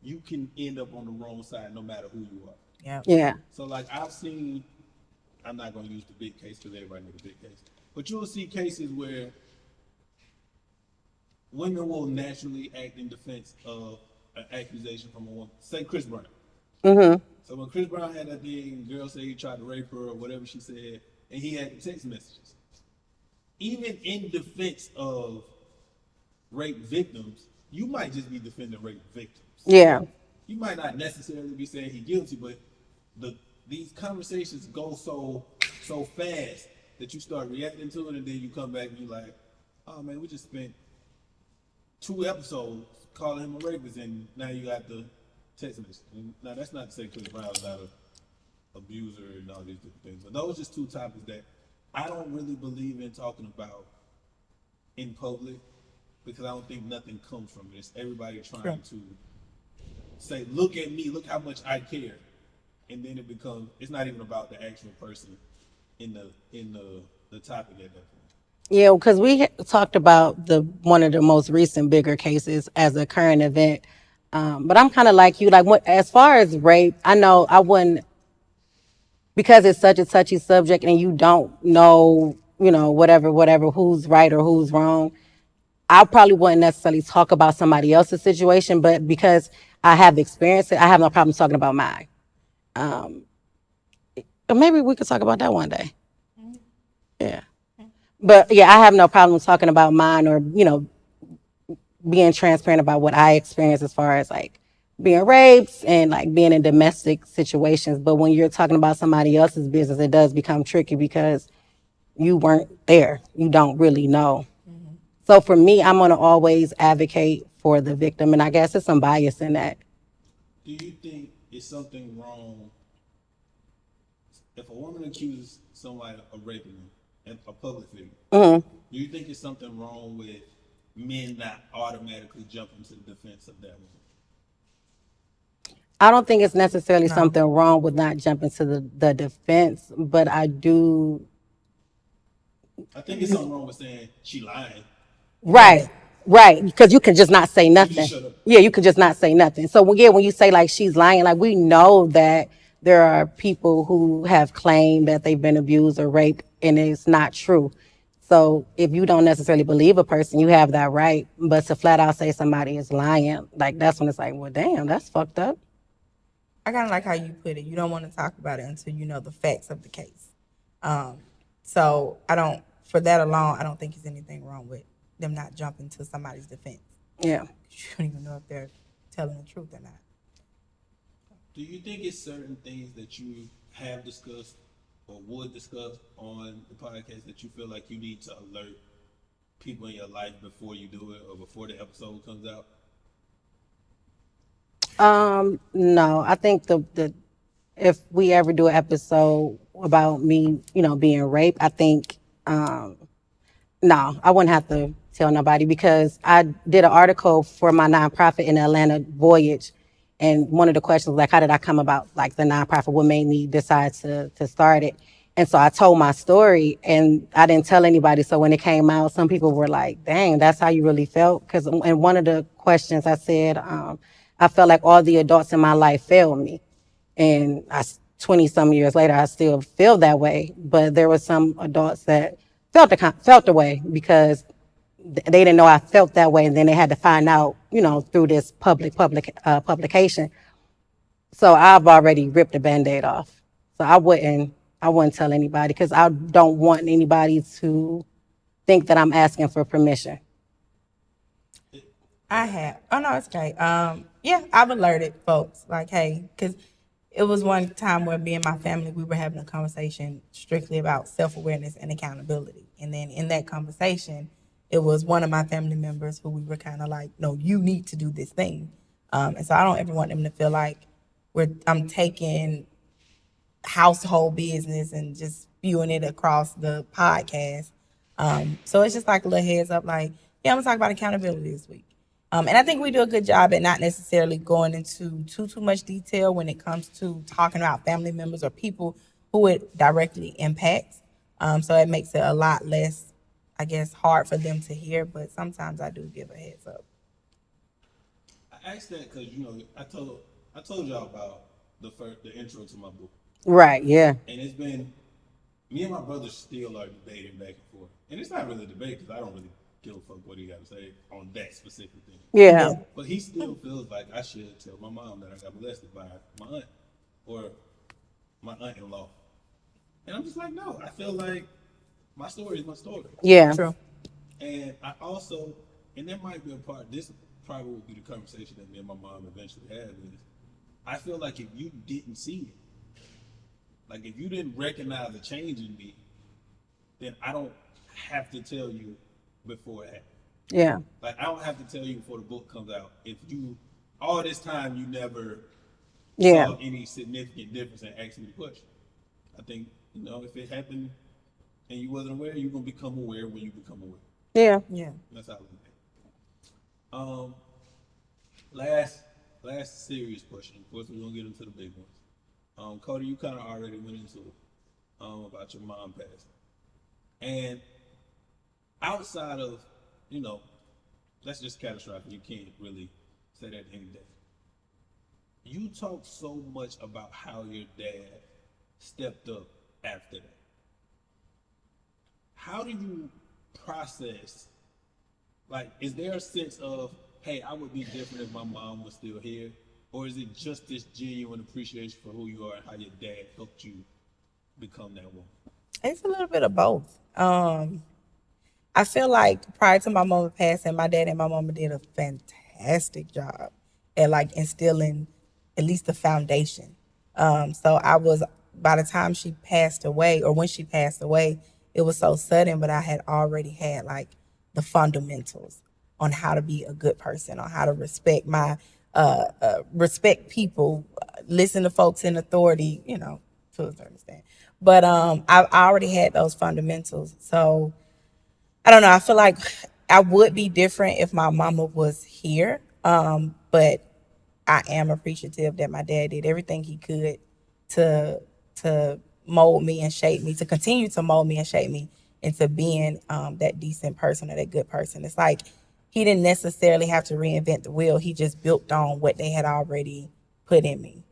you can end up on the wrong side no matter who you are. Yeah. Yeah. So like I've seen, I'm not going to use the big case because everybody knows the big case, but you'll see cases where women will naturally act in defense of an accusation from a woman. Say Chris Brown. Mm-hmm. So when Chris Brown had that thing, girl said he tried to rape her or whatever she said, and he had text messages. Even in defense of rape victims, you might just be defending rape victims. Yeah. You might not necessarily be saying he's guilty, but these conversations go so fast that you start reacting to it, and then you come back and you're like, oh man, we just spent 2 episodes calling him a rapist, and now you got the text message. Now that's not to say Chris Brown is not an abuser and all these different things, but those are just 2 topics that I don't really believe in talking about in public because I don't think nothing comes from it. It's everybody trying to say, look at me, look how much I care. And then it becomes, it's not even about the actual person in the topic at that point. Yeah, because we talked about the one of the most recent bigger cases as a current event. But I'm kind of like you, like as far as rape, I know I wouldn't, because it's such a touchy subject and you don't know, whatever, who's right or who's wrong. I probably wouldn't necessarily talk about somebody else's situation, but because I have experienced it, I have no problem talking about mine. But maybe we could talk about that one day. Yeah. But yeah, I have no problem talking about mine or, being transparent about what I experienced as far as like being raped and like being in domestic situations. But when you're talking about somebody else's business, it does become tricky because you weren't there. You don't really know. So for me, I'm going to always advocate for the victim. And I guess there's some bias in that. Do you think it's something wrong if a woman accuses somebody of raping them, and a public figure? Do you think it's something wrong with men not automatically jumping to the defense of that woman? I don't think it's necessarily something wrong with not jumping to the defense, but I think it's something wrong with saying she lying. Right, because you can just not say nothing. Yeah, you can just not say nothing. So when you say like she's lying, like we know that there are people who have claimed that they've been abused or raped, and it's not true. So if you don't necessarily believe a person, you have that right. But to flat out say somebody is lying, like that's when it's like, well, damn, that's fucked up. I kind of like how you put it. You don't want to talk about it until you know the facts of the case. So for that alone, I don't think there's anything wrong with them not jumping to somebody's defense. Yeah. You don't even know if they're telling the truth or not. Do you think it's certain things that you have discussed or would discuss on the podcast that you feel like you need to alert people in your life before you do it or before the episode comes out? No, I think the if we ever do an episode about me, being raped, I think, no, I wouldn't have to tell nobody because I did an article for my nonprofit in the Atlanta Voyage. And one of the questions was like, how did I come about like the nonprofit? What made me decide to start it? And so I told my story and I didn't tell anybody. So when it came out, some people were like, dang, that's how you really felt. Because in one of the questions I said, I felt like all the adults in my life failed me. And 20 some years later, I still feel that way. But there were some adults that felt the way because they didn't know I felt that way. And then they had to find out, through this publication. So I've already ripped the Band-Aid off. So I wouldn't tell anybody because I don't want anybody to think that I'm asking for permission. I have. Oh no, it's okay. Yeah, I've alerted folks like, hey, because it was one time where me and my family we were having a conversation strictly about self-awareness and accountability, and then in that conversation, it was one of my family members who we were kind of like, no, you need to do this thing, and so I don't ever want them to feel like I'm taking household business and just spewing it across the podcast. So it's just like a little heads up, like, yeah, I'm gonna talk about accountability this week. And I think we do a good job at not necessarily going into too much detail when it comes to talking about family members or people who it directly impacts. So it makes it a lot less, I guess, hard for them to hear. But sometimes I do give a heads up. I asked that because I told y'all about the intro to my book. Right. Yeah. And it's been me and my brother still are debating back and forth, and it's not really a debate because I don't really give a fuck what he got to say on that specific thing. Yeah. But he still feels like I should tell my mom that I got molested by my aunt or my aunt-in-law. And I'm just like, no, I feel like my story is my story. Yeah. True. And I also, and that might be a part, this probably will be the conversation that me and my mom eventually have is, I feel like if you didn't see it, like if you didn't recognize the change in me, then I don't have to tell you before it happens. Yeah. Like I don't have to tell you before the book comes out. If you, all this time you never saw any significant difference in asking me the question. I think, if it happened and you wasn't aware, you're gonna become aware when you become aware. Yeah. Yeah. That's how I look at it. Last serious question. Of course, we're gonna get into the big ones. Kodie, you kind of already went into it about your mom passing, and outside of, you know, that's just catastrophic. You can't really say that any day. You talk so much about how your dad stepped up after that. How do you process? Like, is there a sense of, hey, I would be different if my mom was still here? Or is it just this genuine appreciation for who you are and how your dad helped you become that woman? It's a little bit of both. I feel like prior to my mama passing, my dad and my mama did a fantastic job at like instilling at least the foundation. So I was, by the time she passed away, or when she passed away, it was so sudden, but I had already had like the fundamentals on how to be a good person, on how to respect respect people, listen to folks in authority, you know, to a certain extent. But I already had those fundamentals. So I don't know. I feel like I would be different if my mama was here. But I am appreciative that my dad did everything he could to mold me and shape me, to continue to mold me and shape me into being that decent person or that good person. It's like he didn't necessarily have to reinvent the wheel. He just built on what they had already put in me.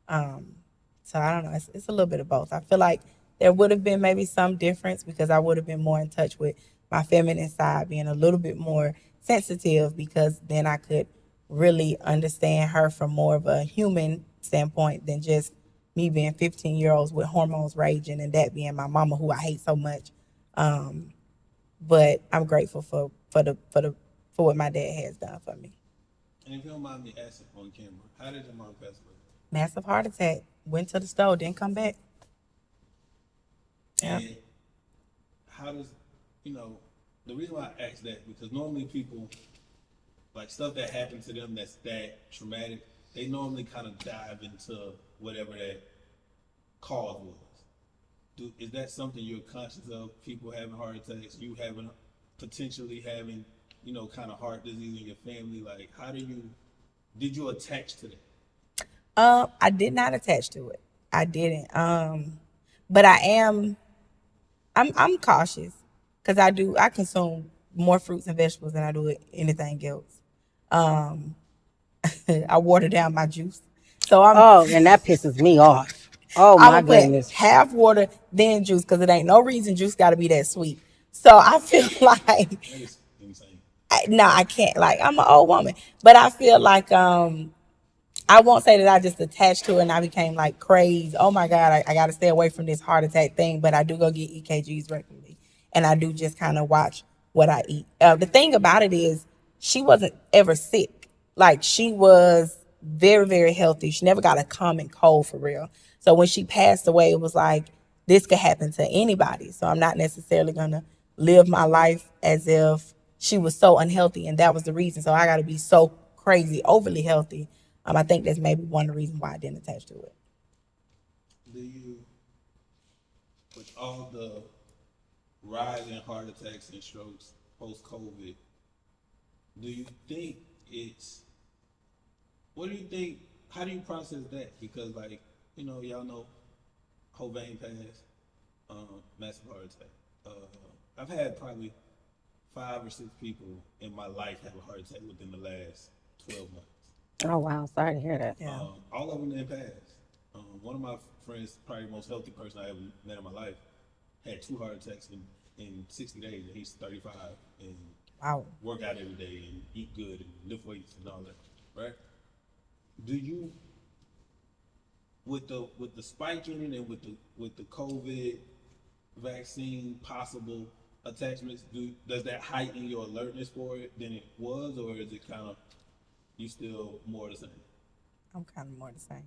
So I don't know. It's a little bit of both. I feel like there would have been maybe some difference because I would have been more in touch with my feminine side, being a little bit more sensitive, because then I could really understand her from more of a human standpoint than just me being 15-year-olds with hormones raging and that being my mama, who I hate so much. But I'm grateful for what my dad has done for me. And if you don't mind me asking on camera, how did your mom pass away? Massive heart attack. Went to the store, didn't come back. And how does, you know, the reason why I ask that, because normally people, like stuff that happened to them that's that traumatic, they normally kind of dive into whatever that cause was. Is that something you're conscious of? People having heart attacks, you potentially having, you know, kind of heart disease in your family? Like, did you attach to that? I did not attach to it. I didn't. But I'm cautious because I consume more fruits and vegetables than I do anything else. I water down my juice. So And that pisses me off. Oh I'm my gonna put goodness. half water then juice because it ain't no reason juice got to be that sweet. So I feel like That is insane. I can't. Like, I'm an old woman, but I feel like I won't say that I just attached to it and I became like crazy. Oh my God, I got to stay away from this heart attack thing. But I do go get EKGs regularly, and I do just kind of watch what I eat. The thing about it is, she wasn't ever sick. Like, she was very, very healthy. She never got a common cold for real. So when she passed away, it was like, this could happen to anybody. So I'm not necessarily gonna live my life as if she was so unhealthy and that was the reason. So I got to be so crazy, overly healthy. I think that's maybe one of the reasons why I didn't attach to it. Do you, with all the rise in heart attacks and strokes post-COVID, do you think how do you process that? Because, like, you know, y'all know Hovain passed, massive heart attack. I've had probably 5 or 6 people in my life have a heart attack within the last 12 months. Oh wow, sorry to hear that. Yeah. All of them didn't pass. One of my friends, probably the most healthy person I ever met in my life, had 2 heart attacks in 60 days, and he's 35 and Wow. work out every day and eat good and lift weights and all that, right? Do you, with the spiking and with the COVID vaccine possible attachments, does that heighten your alertness for it than it was, or is it kind of you still more the same? I'm kind of more the same.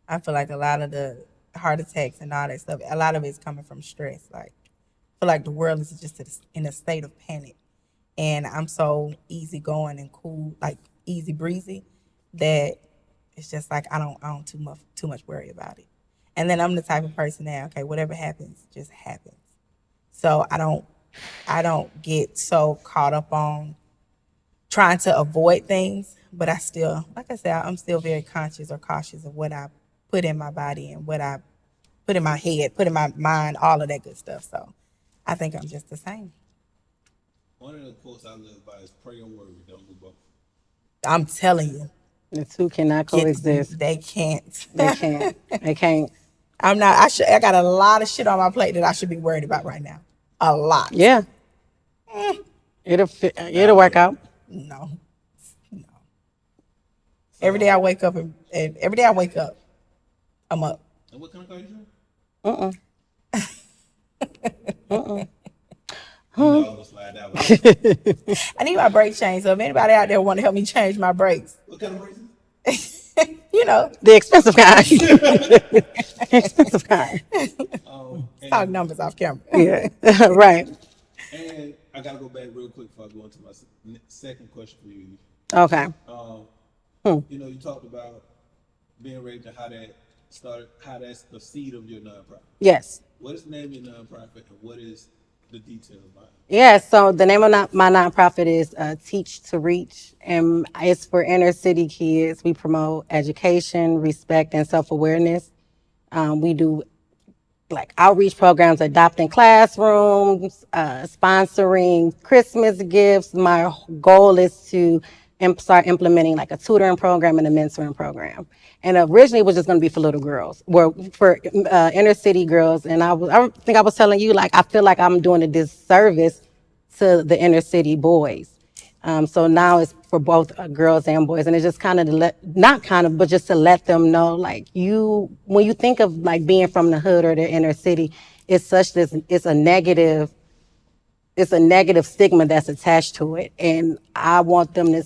I feel like a lot of the heart attacks and all that stuff, a lot of it's coming from stress. Like, I feel like the world is just in a state of panic. And I'm so easygoing and cool, like easy breezy, that it's just like I don't too much worry about it. And then I'm the type of person that, okay, whatever happens, just happens. So I don't get so caught up on trying to avoid things, but I still, like I said, I'm still very conscious or cautious of what I put in my body and what I put in my head, put in my mind, all of that good stuff. So I think I'm just the same. One of the quotes I live by is pray and worry, don't do both. I'm telling you, The two cannot coexist. they can't. They can't. They can't. I'm not. I got a lot of shit on my plate that I should be worried about right now. A lot. Yeah. It'll work out. No. No. Every day I wake up and every day I wake up, I'm up. And what kind of car you drive? You know, I'm gonna slide that one. I need my brake changed. So if anybody out there want to help me change my brakes, What kind of brakes? you know, The expensive kind. Expensive kind. talk numbers off camera. Yeah. Right. And I gotta go back real quick before I go into my second question for you. Okay. You know, you talked about being raped and how that started, how that's the seed of your nonprofit. Yes. What is the name of your nonprofit and what is the details behind it? Yeah, so the name of my nonprofit is Teach to Reach, and it's for inner city kids. We promote education, respect, and self-awareness. We do like outreach programs, adopting classrooms, sponsoring Christmas gifts. My goal is to start implementing like a tutoring program and a mentoring program. And originally it was just going to be for little girls, well, for inner city girls. And I think I was telling you, like, I feel like I'm doing a disservice to the inner city boys. So now it's for both girls and boys. And it's just kind of but just to let them know, like, when you think of like being from the hood or the inner city, it's a negative stigma that's attached to it. And I want them to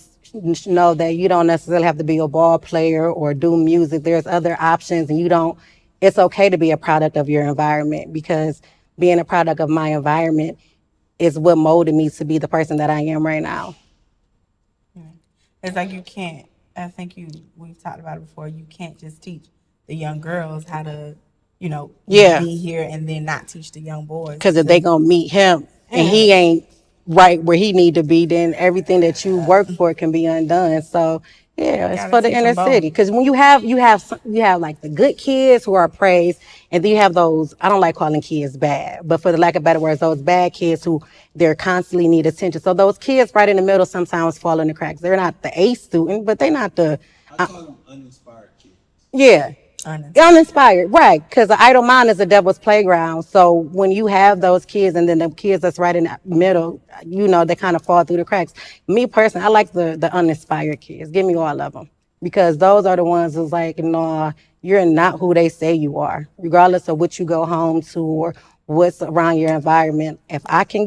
know that you don't necessarily have to be a ball player or do music. There's other options, and it's okay to be a product of your environment, because being a product of my environment is what molded me to be the person that I am right now. It's like you can't. I think we've talked about it before. You can't just teach the young girls how to, be here and then not teach the young boys. Because if they gonna meet him and he ain't right where he need to be, then everything that you work for can be undone. So yeah, it's for the inner city. Because when you have like the good kids who are praised, and then you have those, I don't like calling kids bad, but for the lack of better words, those bad kids who they're constantly need attention. So those kids right in the middle sometimes fall in the cracks. They're not the A student, but they're not the I call them uninspired kids. yeah. Uninspired, right? Because the idle mind is the devil's playground. So when you have those kids, and then the kids that's right in the middle, they kind of fall through the cracks. Me personally, I like the uninspired kids. Give me all of them, because those are the ones who's like, no, you're not who they say you are, regardless of what you go home to or what's around your environment. If I can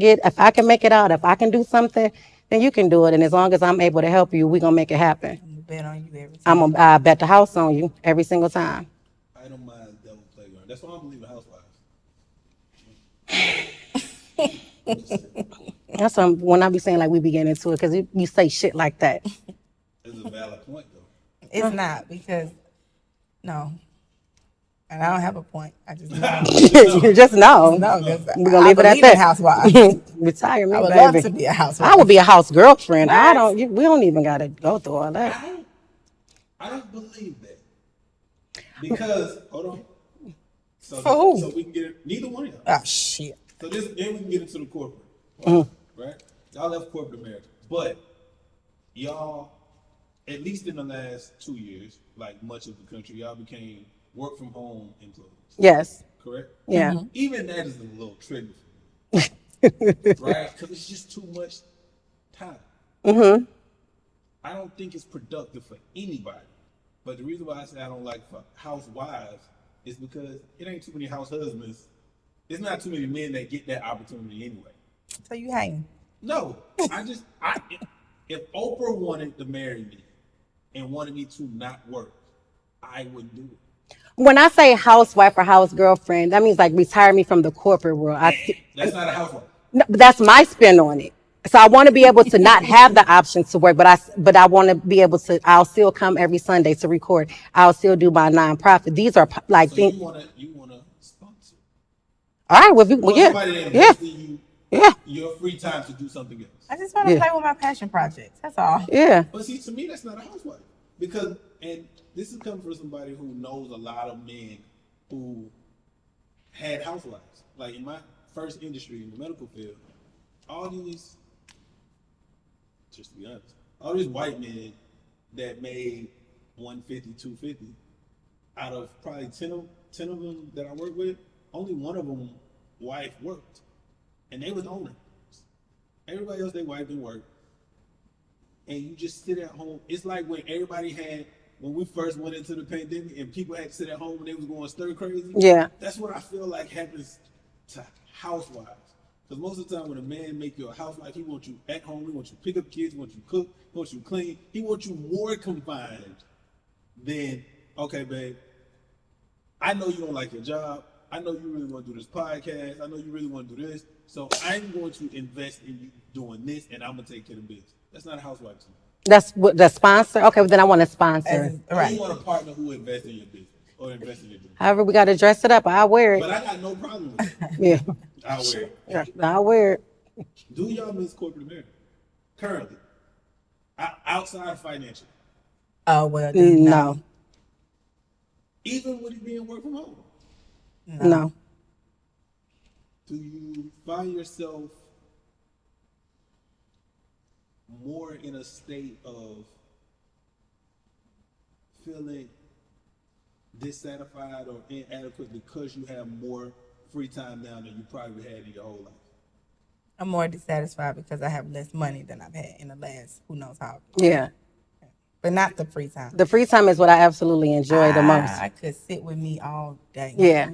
make it out, if I can do something, then you can do it. And as long as I'm able to help you, we're gonna make it happen. Bet on you every time. I bet the house on you every single time. I don't mind devil playground. That's why I believe in housewives. That's when I be saying like we be getting into it, because you say shit like that. It's a valid point though. It's not, because no. And I don't have a point. I just know. You just know. No, we're gonna leave it at that. Housewife. Retire me, I would baby. love to be a housewife. I would be a house girlfriend. We don't even gotta go through all that. I don't believe that. Because hold on. So For who? So we can get neither one of y'all. Oh shit. So then we can get into the corporate. Right? Y'all left corporate America. But y'all, at least in the last 2 years, like much of the country, y'all became work from home employees. Yes. Correct? Yeah. Mm-hmm. Even that is a little trigger for me. Right? Because it's just too much time. Mm-hmm. I don't think it's productive for anybody. But the reason why I say I don't like for housewives is because it ain't too many house husbands. There's not too many men that get that opportunity anyway. So you hang. No, if Oprah wanted to marry me and wanted me to not work, I wouldn't do it. When I say housewife or house girlfriend, that means like retire me from the corporate world. That's not a housewife. No, but that's my spin on it. So I want to be able to not have the option to work, but I want to be able to. I'll still come every Sunday to record. I'll still do my nonprofit. These are like So things. you wanna sponsor? All right, well, You want yeah, somebody that yeah, invests in you yeah, your free time to do something else. I just want to play with my passion projects. That's all. yeah. But see, to me, that's not a housewife. Because, and this is coming from somebody who knows a lot of men who had housewives. Like in my first industry in the medical field, all these, just to be honest, all these white men that made 150, 250, out of probably 10 of them that I work with, only one of them wife worked. And they was owners. Everybody else, their wife didn't work. And you just sit at home. It's like when when we first went into the pandemic and people had to sit at home and they was going stir crazy. Yeah. That's what I feel like happens to housewives. Because most of the time when a man make you a housewife, he wants you at home, he wants you to pick up kids, he wants you to cook, he wants you to clean. He wants you more confined than, okay, babe, I know you don't like your job. I know you really want to do this podcast. I know you really want to do this. So I'm going to invest in you doing this, and I'm going to take care of the business. That's not a housewife to me. That's what the sponsor. Okay, well, then I want a sponsor. Right. You want a partner who invests in your business or invests in your business. However, we got to dress it up. I'll wear it. But I got no problem with it. Yeah. I'll wear it. Yeah, I'll wear it. Do y'all miss corporate America? Currently. Outside financial. Oh, well, No. Even with it being work from home. No. Do you find yourself more in a state of feeling dissatisfied or inadequate because you have more free time now than you probably had in your whole life? I'm more dissatisfied because I have less money than I've had in the last who knows how. Yeah. But not the free time. The free time is what I absolutely enjoy the most. I could sit with me all day. Yeah.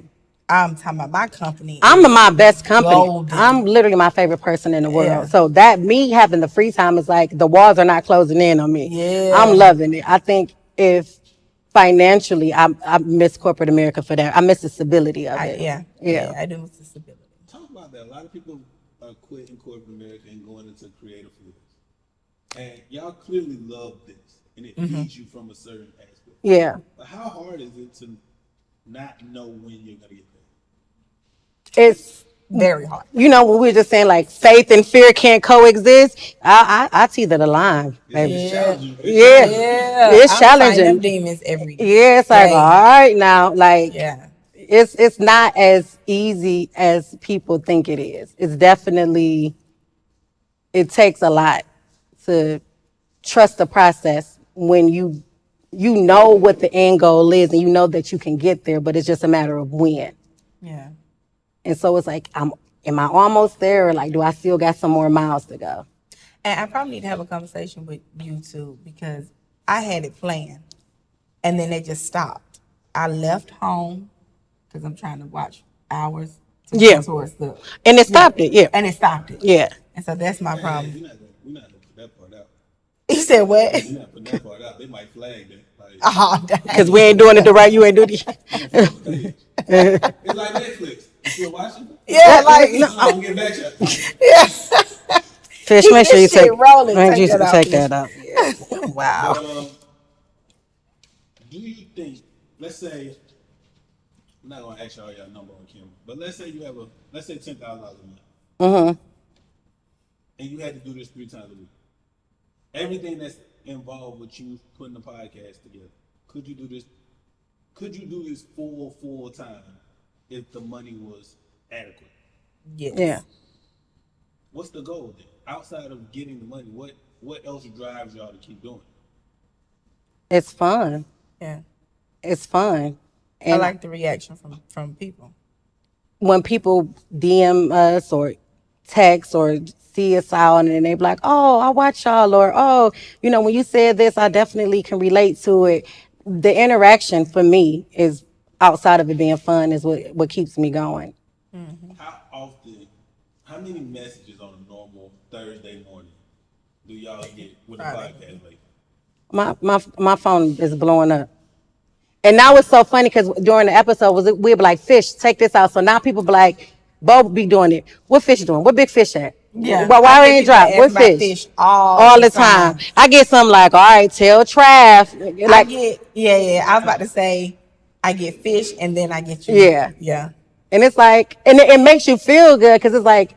I'm talking about my company. I'm my best company. Golden. I'm literally my favorite person in the world. Yeah. So that me having the free time is like the walls are not closing in on me. Yeah. I'm loving it. I think if financially, I miss corporate America for that. I miss the stability of it. Yeah, I do miss the stability. Talk about that. A lot of people are quitting corporate America and going into creative fields. And y'all clearly love this. And it feeds you from a certain aspect. Yeah. But how hard is it to not know when you're going to get there? It's very hard. You know, when we were just saying like faith and fear can't coexist, I teeter the line, baby. It's challenging. It's I'm challenging. fighting them demons every day. Yeah, it's like, all right now, like, yeah. It's not as easy as people think it is. It's definitely, it takes a lot to trust the process when you know what the end goal is and you know that you can get there, but it's just a matter of when. Yeah. And so it's like, am I almost there, or like, do I still got some more miles to go? And I probably need to have a conversation with you too, because I had it planned and then they just stopped. I left home because I'm trying to watch hours to go towards the. And it stopped it, yeah. And it stopped it. Yeah. And so that's my problem. We're not going to put that part out. He said what? We're not putting that part out. They might flag that. Because we ain't doing it the right, you ain't doing it. It's like Netflix. You still watching? Yeah, like. I'm getting back to you. Yeah. Fish, make sure you take, take that out. Yeah. Wow. But, do you think, let's say, I'm not going to ask y'all your number on camera, but let's say you have let's say $10,000 a month. Mm-hmm. And you had to do this 3 times a week. Everything that's involved with you putting the podcast together, could you do this full time if the money was adequate? Yes. Yeah. What's the goal then? Outside of getting the money, what else drives y'all to keep doing? It's fun. Yeah. It's fun. And I like the reaction from people. When people DM us or text or see us out and they be like, oh, I watch y'all, or, oh, you know, when you said this, I definitely can relate to it. The interaction for me is, outside of it being fun, is what keeps me going. Mm-hmm. How many messages on a normal Thursday morning do y'all get with the podcast like? My phone is blowing up. And now it's so funny because during the episode, we'd be like, Fish, take this out. So now people be like, Bo be doing it. What Fish doing? What Big Fish at? Yeah. Why ain't drop? What Fish? All the time. I get something like, all right, tell Trav. Like, I was about to say, I get Fish and then I get you. Yeah. Yeah. And it's like, and it makes you feel good because it's like,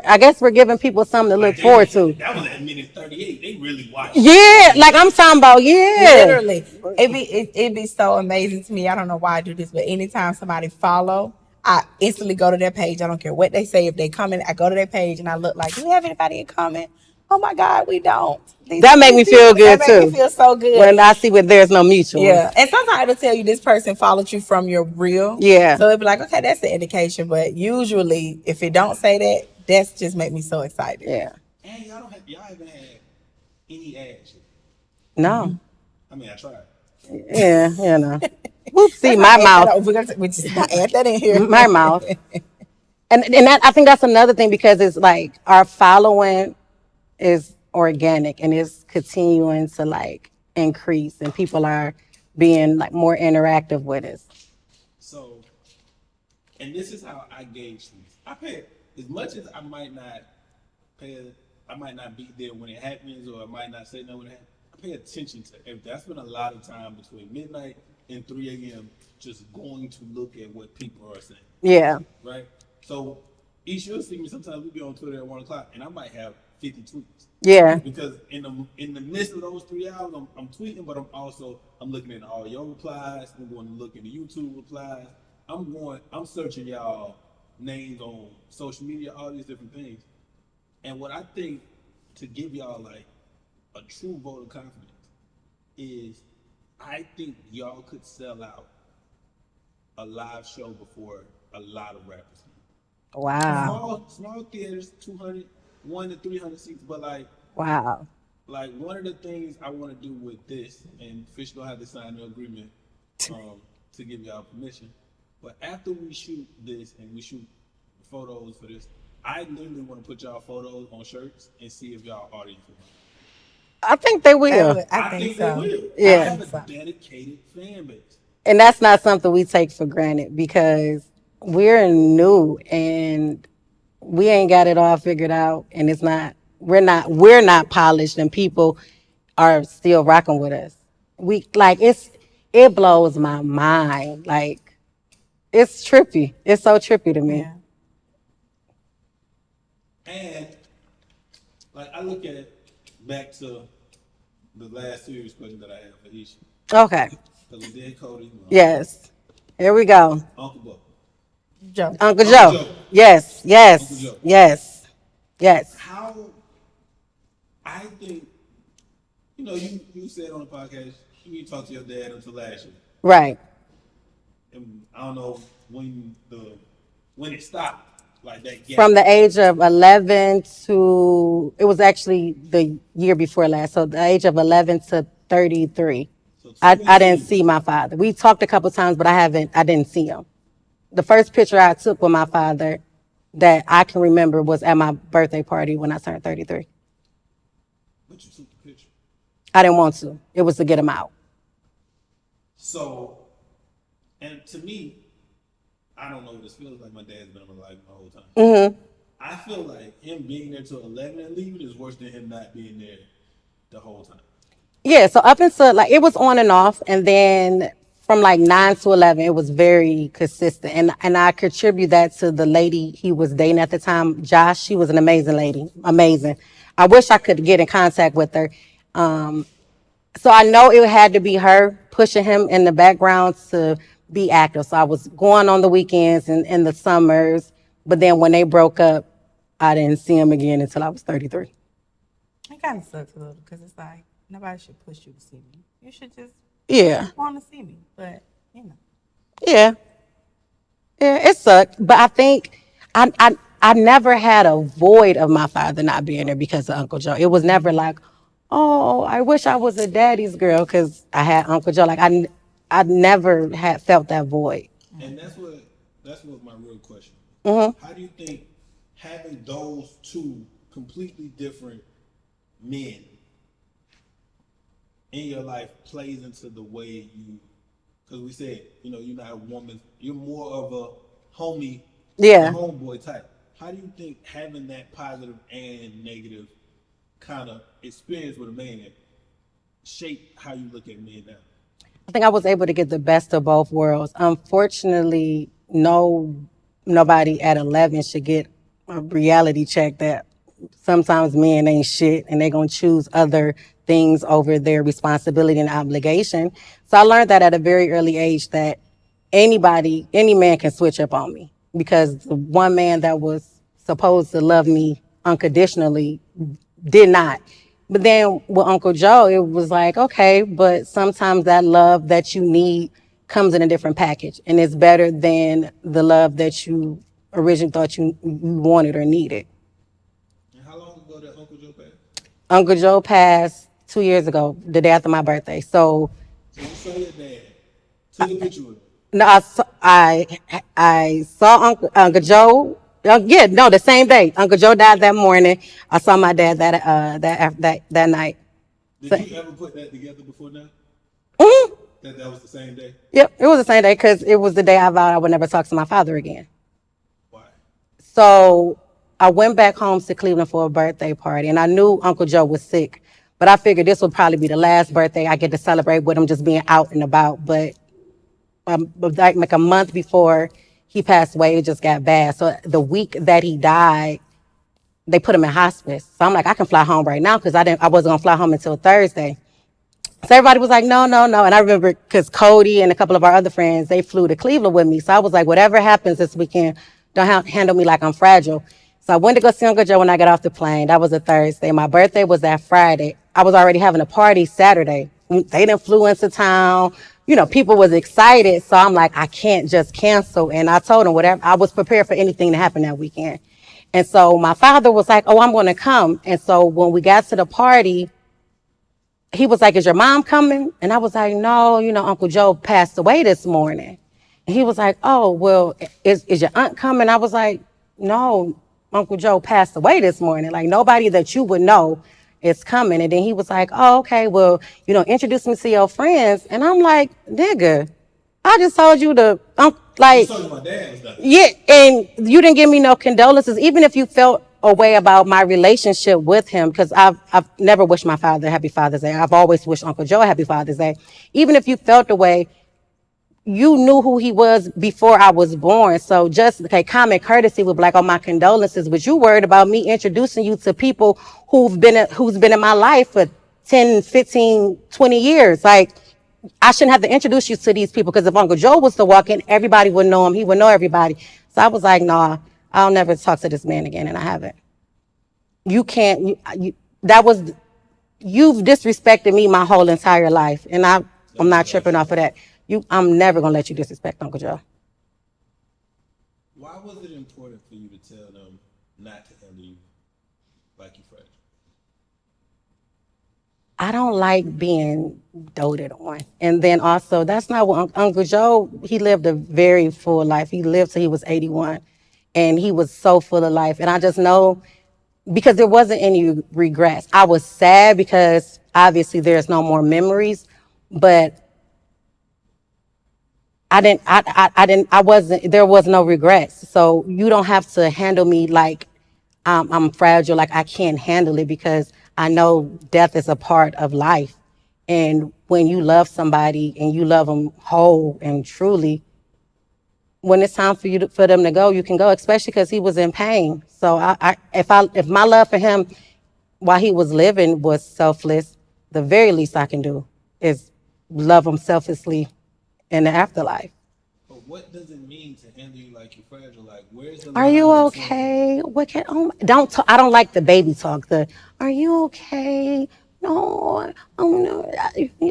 I guess we're giving people something to look forward to. That was at minute 38. They really watched. Yeah, like I'm talking about, yeah. Literally, it be so amazing to me. I don't know why I do this, but anytime somebody follow, I instantly go to their page. I don't care what they say. If they comment, I go to their page and I look like, do you have anybody in comment? Oh my God, we don't. That make me feel good that too. Make me feel so good when I see where there's no mutual. Yeah, and sometimes it'll tell you this person followed you from your real. Yeah. So it'll be like, okay, that's the indication. But usually, if it don't say that, that's just make me so excited. Yeah. And y'all haven't had any ads. No. I mean, I tried. Yeah, you know. Whoopsie, my mouth. We just not add that in here. My mouth. And that, I think that's another thing because it's like our following is organic and it's continuing to like increase and people are being like more interactive with us. So, and this is how I gauge things. I pay as much as I might not be there when it happens or I might not say no when it happens. I pay attention to everything. I spend a lot of time between midnight and 3 a.m. just going to look at what people are saying. Yeah. Right? So, Isha, you'll see me sometimes we be on Twitter at 1 o'clock and I might have 50 tweets. Yeah. Because in the midst of those 3 hours, I'm tweeting, but I'm looking at all your replies. I'm going to look at the YouTube replies. I'm searching y'all names on social media, all these different things. And what I think to give y'all like a true vote of confidence is I think y'all could sell out a live show before a lot of rappers. Wow. Small theaters, 200, 100 to 300 seats, but like, wow. Like one of the things I want to do with this, and Fish gonna have to sign the agreement to give y'all permission. But after we shoot this and we shoot photos for this, I literally want to put y'all photos on shirts and see if y'all audience will. I think they will. I think so. They will. Yeah. I have a dedicated fan base. And that's not something we take for granted because we're new and we ain't got it all figured out and we're not polished and people are still rocking with us. It blows my mind. Like it's trippy. It's so trippy to me. Yeah. And like I look at it back to the last serious question that I had for Isha. Okay. Because we did Kodie. Yes. Here we go. Uncle Bo. Joe. Uncle Joe. Yes. Uncle Joe. Yes. Yes. How I think, you said on the podcast, you didn't talk to your dad until last year. Right. And I don't know when it stopped. Like that gap. From the age of 11 to, it was actually the year before last. So the age of 11 to 33. So I didn't see my father. We talked a couple times, but I didn't see him. The first picture I took with my father that I can remember was at my birthday party when I turned 33. But you took the picture. I didn't want to. It was to get him out. So, and to me, I don't know what this feels like. My dad's been alive my whole time. Mm-hmm. I feel like him being there till 11 and leaving is worse than him not being there the whole time. Yeah, so up until, it was on and off. And then from 9 to 11, it was very consistent. And I contribute that to the lady he was dating at the time, Josh. She was an amazing lady. Amazing. I wish I could get in contact with her. So I know it had to be her pushing him in the background to be active. So I was going on the weekends and in the summers. But then when they broke up, I didn't see him again until I was 33. It kind of sucks a little because it's like nobody should push you to see me. You should just want to see me. But, Yeah, it sucked. But I think I never had a void of my father not being there because of Uncle Joe. It was never like, oh, I wish I was a daddy's girl because I had Uncle Joe. I never had felt that void. And that's what my real question. Mm-hmm. How do you think having those two completely different men in your life plays into the way you? Because we said, you're not a woman. You're more of a homie, a homeboy type. How do you think having that positive and negative kind of experience with a man shape how you look at men now? I think I was able to get the best of both worlds. Unfortunately, no, nobody at 11 should get a reality check that sometimes men ain't shit and they gonna choose other things over their responsibility and obligation. So I learned that at a very early age that any man can switch up on me because the one man that was supposed to love me unconditionally did not. But then with Uncle Joe, it was like, okay, but sometimes that love that you need comes in a different package and it's better than the love that you originally thought you wanted or needed. And how long ago did Uncle Joe pass? Uncle Joe passed 2 years ago, the day after my birthday. So So you saw your dad. Took a picture with him. no, I saw Uncle Joe. Yeah, no, the same day. Uncle Joe died that morning. I saw my dad that night. So, Did you ever put that together before now? mhm. That was the same day? Yep, it was the same day because it was the day I vowed I would never talk to my father again. Why? So I went back home to Cleveland for a birthday party, and I knew Uncle Joe was sick, but I figured this would probably be the last birthday I get to celebrate with him just being out and about. But like a month before he passed away, it just got bad. So the week that he died, they put him in hospice. So I'm like, I can fly home right now because I wasn't gonna fly home until Thursday. So everybody was like, no, no, no. And I remember because Kodie and a couple of our other friends, they flew to Cleveland with me. So I was like, whatever happens this weekend, don't handle me like I'm fragile. So I went to go see Uncle Joe when I got off the plane. That was a Thursday. My birthday was that Friday. I was already having a party Saturday. They done flew into town. You know, people was excited. So I'm like, I can't just cancel. And I told them whatever. I was prepared for anything to happen that weekend. And so my father was like, oh, I'm going to come. And so when we got to the party, he was like, is your mom coming? And I was like, no, Uncle Joe passed away this morning. And he was like, oh, well, is your aunt coming? I was like, no, Uncle Joe passed away this morning. Like, nobody that you would know is coming. And then he was like, oh, okay, well, introduce me to your friends. And I'm like, nigga, I just told you You like, told me my dad was dying. yeah, and you didn't give me no condolences, even if you felt a way about my relationship with him, because I've never wished my father happy Father's Day. I've always wished Uncle Joe happy Father's Day. Even if you felt the way, you knew who he was before I was born. So just common courtesy would be like, oh, my condolences. But you worried about me introducing you to people who's been in my life for 10, 15, 20 years. Like, I shouldn't have to introduce you to these people because if Uncle Joe was to walk in, everybody would know him. He would know everybody. So I was like, nah, I'll never talk to this man again, and I haven't. You can't. You've disrespected me my whole entire life, and I'm not tripping off of that. I'm never gonna let you disrespect Uncle Joe. Why was it important for you to tell them not to handle you like you fragile? I don't like being doted on. And then also, that's not what Uncle Joe, he lived a very full life. He lived till he was 81. And he was so full of life. And I just know because there wasn't any regrets. I was sad because obviously there's no more memories, but there was no regrets. So you don't have to handle me like I'm fragile, like I can't handle it because I know death is a part of life. And when you love somebody and you love them whole and truly, when it's time for them to go, you can go, especially because he was in pain. So if my love for him while he was living was selfless, the very least I can do is love him selflessly in the afterlife. But what does it mean to handle you like you're fragile? Like, where's the Are line you between? okay? What can don't talk, I don't like the baby talk. Are you okay? No, no,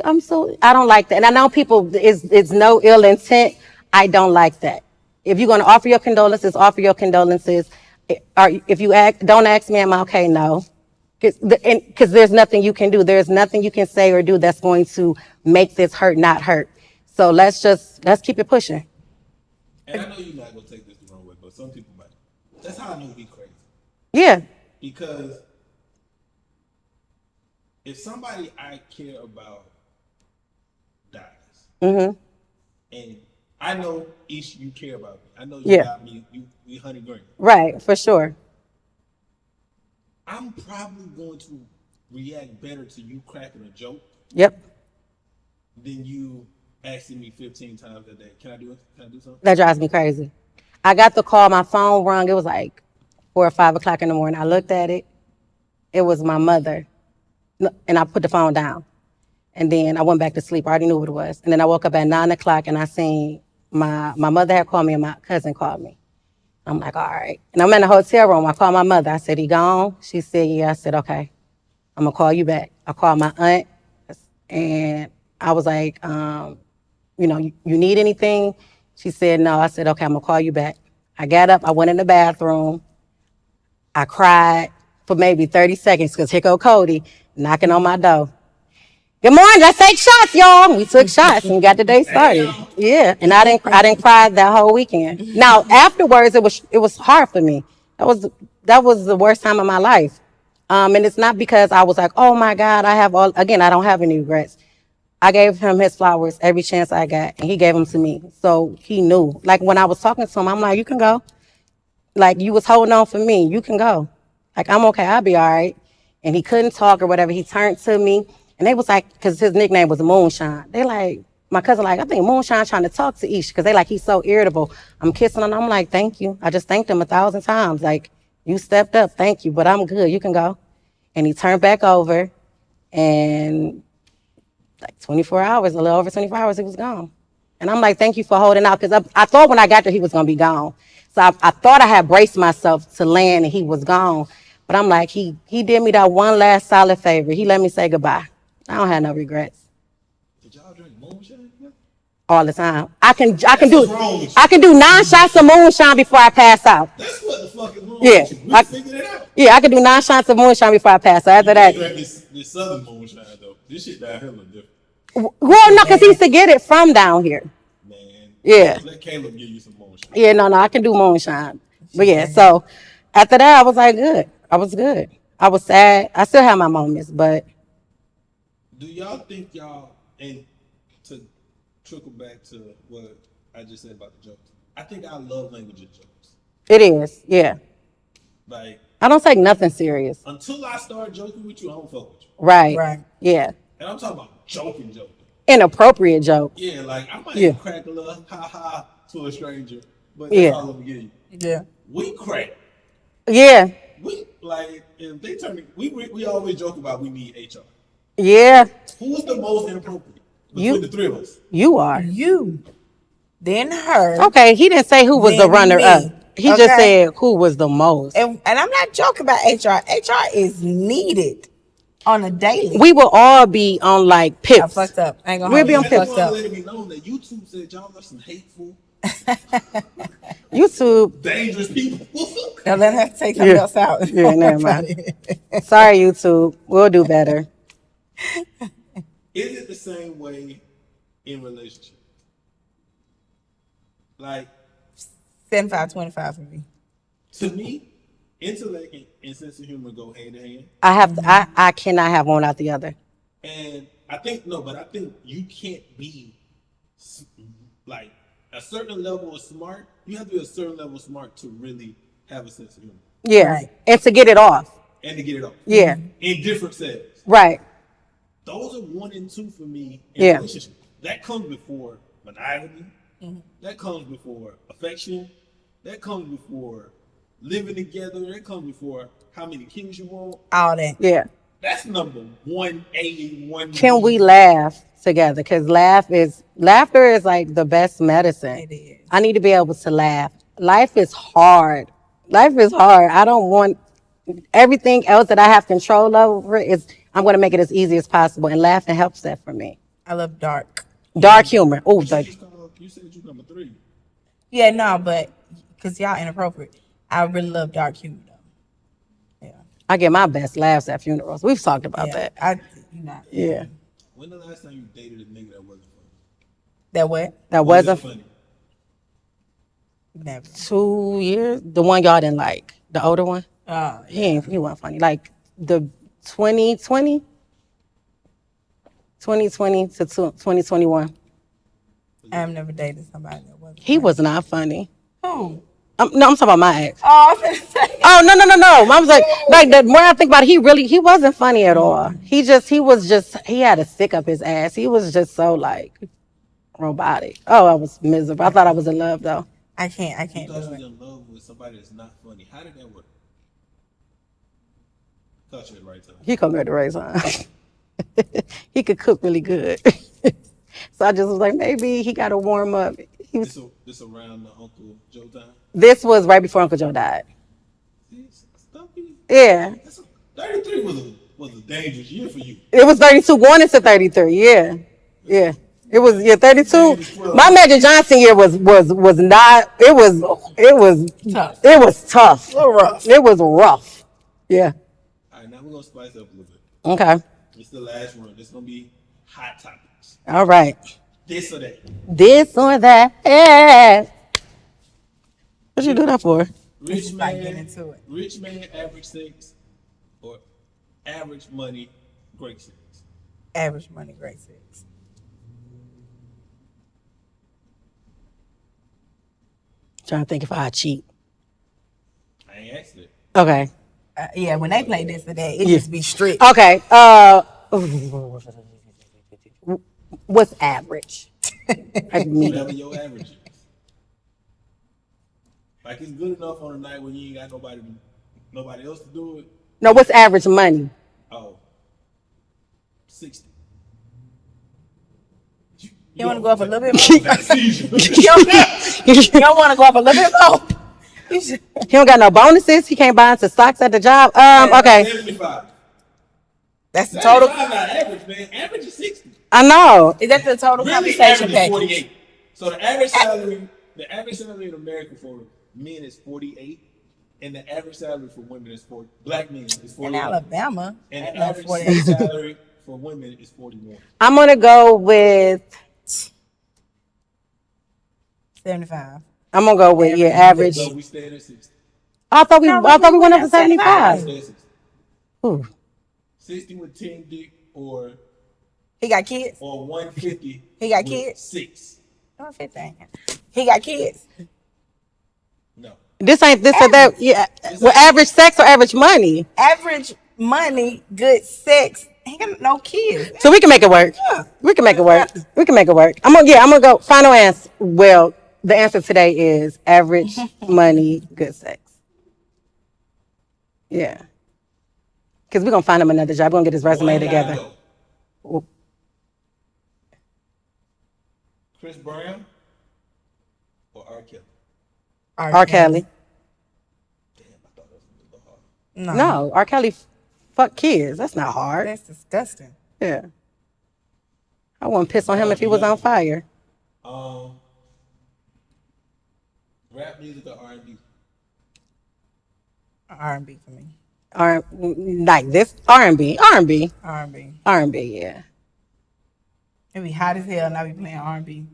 I'm so I don't like that. And I know people it's no ill intent. I don't like that. If you're gonna offer your condolences, offer your condolences. If you don't ask me, am I okay? No. Because there's nothing you can do. There's nothing you can say or do that's going to make this hurt not hurt. So let's keep it pushing. And I know you're not gonna take this the wrong way, but some people might. That's how I know we crazy. Yeah. Because if somebody I care about dies, and I know Isha, you care about me. I know you Yeah. got me. We honey green. Right, for sure. I'm probably going to react better to you cracking a joke Yep. than you asking me 15 times a day. Can I do it? Can I do something? That drives me crazy. I got the call, my phone rung. It was like 4 or 5 o'clock in the morning. I looked at it. It was my mother. And I put the phone down. And then I went back to sleep. I already knew what it was. And then I woke up at 9 o'clock and I seen my mother had called me and my cousin called me. I'm like, all right. And I'm in the hotel room. I called my mother. I said, he gone? She said, yeah. I said, okay. I'm going to call you back. I called my aunt and I was like, you need anything? She said, no. I said, okay, I'm going to call you back. I got up. I went in the bathroom. I cried for maybe 30 seconds because here go Kodie knocking on my door. Good morning. Let's take shots, y'all. We took shots and got the day started. Yeah, and I didn't cry that whole weekend. Now afterwards, it was hard for me. That was the worst time of my life. And it's not because I was like, oh my God, I don't have any regrets. I gave him his flowers every chance I got, and he gave them to me. So he knew. Like when I was talking to him, I'm like, you can go. Like you was holding on for me. You can go. Like I'm okay. I'll be all right. And he couldn't talk or whatever. He turned to me. And they was like, because his nickname was Moonshine. They like, my cousin like, I think Moonshine trying to talk to Isha because they like, he's so irritable. I'm kissing him. I'm like, thank you. I just thanked him 1,000 times. Like, you stepped up. Thank you. But I'm good. You can go. And he turned back over. And like 24 hours, a little over 24 hours, he was gone. And I'm like, thank you for holding out. Because I thought when I got there, he was going to be gone. So I thought I had braced myself to land and he was gone. But I'm like, he did me that one last solid favor. He let me say goodbye. I don't have no regrets. Did y'all drink moonshine? All the time. I can do 9 shots of moonshine before I pass out. That's what the fuck is wrong Yeah, with you. We figured it out. Yeah, I can do 9 shots of moonshine before I pass out. After that, This southern moonshine though. This shit down here look different. well, no, because he used to get it from down here. Man. Yeah. Let Caleb give you some moonshine. Yeah, no, I can do moonshine. But yeah, so after that, I was like, good. I was good. I was sad. I still have my moments, but. Do y'all think y'all, and to trickle back to what I just said about the jokes, I think I love language of jokes. It is, yeah. Like, I don't take nothing serious. until I start joking with you, I don't fuck with you. Right. Yeah. And I'm talking about joking. Inappropriate jokes. Yeah, like I might crack a little ha-ha to a stranger, but that's all I'm gonna give you. Yeah. We crack. Yeah. We, like, if they turn me, we always joke about we need HR. Yeah. Who's the most inappropriate between the three of us? You are. You. Then her. Okay, he didn't say who was the Then runner me. up. He just said who was the most. And I'm not joking about HR. HR is needed on a daily. We will all be on like I pips. fucked up. I ain't gonna We'll be on That's pips. why I'm letting me know that YouTube said y'all are some hateful, YouTube. dangerous people. Now let her take something else out. Yeah, never mind. Sorry, YouTube. We'll do better. Is it the same way in relationships? Like 75-25 for me. to me, intellect and sense of humor go hand in hand. I have to. I cannot have one without the other. And I think you can't be like a certain level of smart. You have to be a certain level of smart to really have a sense of humor Yeah, Right. and to get it off. and to get it off. Yeah, In different settings. right. Those are 1 and 2 for me in Yeah. relationships. That comes before monogamy. That comes before affection. That comes before living together. That comes before how many kids you want. All that. Yeah. That's number 1A, 1B. Can we laugh together? Because laughter is like the best medicine. It is. I need to be able to laugh. Life is hard. I don't want everything else that I have control over. I'm going to make it as easy as possible, and laughing helps that for me. I love dark. Dark humor. Oh, You said you number 3. Yeah, no, but because y'all inappropriate. I really love dark humor though. Yeah. I get my best laughs at funerals. We've talked about that. Yeah. When the last time you dated a nigga that wasn't funny? That what? That Was it wasn't funny? Never. 2 years. The one y'all didn't like, the older one. Oh, He wasn't funny. Like the 2020 to 2021. I've never dated somebody that wasn't. He was not funny. Who? No, I'm talking about my ex. Oh, I was gonna say. Oh no. I was like the more I think about it, he wasn't funny at all. He had a stick up his ass. He was just so like, robotic. Oh, I was miserable. I thought I was in love though. I can't You thought do you was it. in love with somebody that's not funny. How did that work? Thought you had the right time. He come at the right time. He could cook really good. So I just was like, maybe he got to warm up. This around the Uncle Joe time? This was right before Uncle Joe died. Stumpy. Yeah. 33 was a dangerous year for you. It was 32 going into 33. Yeah. Yeah. It was 32. My Magic Johnson year was not it was Tough. it was tough. A little rough. It was rough. Yeah. All right, now we're gonna spice up a little bit. Okay. It's the last run. This is gonna be hot topics. All right. This or that. This or that. Yeah. What you do that for? Rich just like getting man, into it. rich man, average sex, or average money, great sex. Average money, great sex. Trying to think if I cheat. I ain't asked it. Okay. Yeah, when they play this today, it Yeah. just be strict. Okay. What's average? Whatever your average is. Like it's good enough on a night when you ain't got nobody else to do it. No, what's average money? Oh, 60. You want to go up a little bit more? He You don't want to go up a little bit more? You should- don't got no bonuses. He can't buy into stocks at the job. Okay. 75. That's the total. 75 not average, man. Average is 60. I know. Is that the total Really, compensation average is package? 48. So the average salary in America for men is 48, and the average salary for women is 40. Black men is 48. In Alabama, And ain't the no average 48. salary for women is 41. I'm gonna go with. 75. I'm gonna go with average. So we staying at 60. I thought we went up to 75. 75. Ooh. 60 with 10 dick or He got kids? 150. He got with kids? 6. Oh, 15. He got kids. No. This ain't this or that. Yeah. Well, average sex or average money. Average money, good sex. He got no kids. So we can make it work. We can make it work. We can make it work. I'm gonna go. Final answer. Well, the answer today is average money, good sex. Yeah. Because we're gonna find him another job. We're gonna get his resume together. Go. Chris Brown or R. Kelly? R. Kelly. Damn, I thought that was a little hard. No, R. Kelly fuck kids. That's not hard. That's disgusting. Yeah. I wouldn't piss on him if he was on fire. Rap music or R&B? R&B for me. Like this R&B. R&B. R&B, yeah. It be hot as hell and I be playing R&B.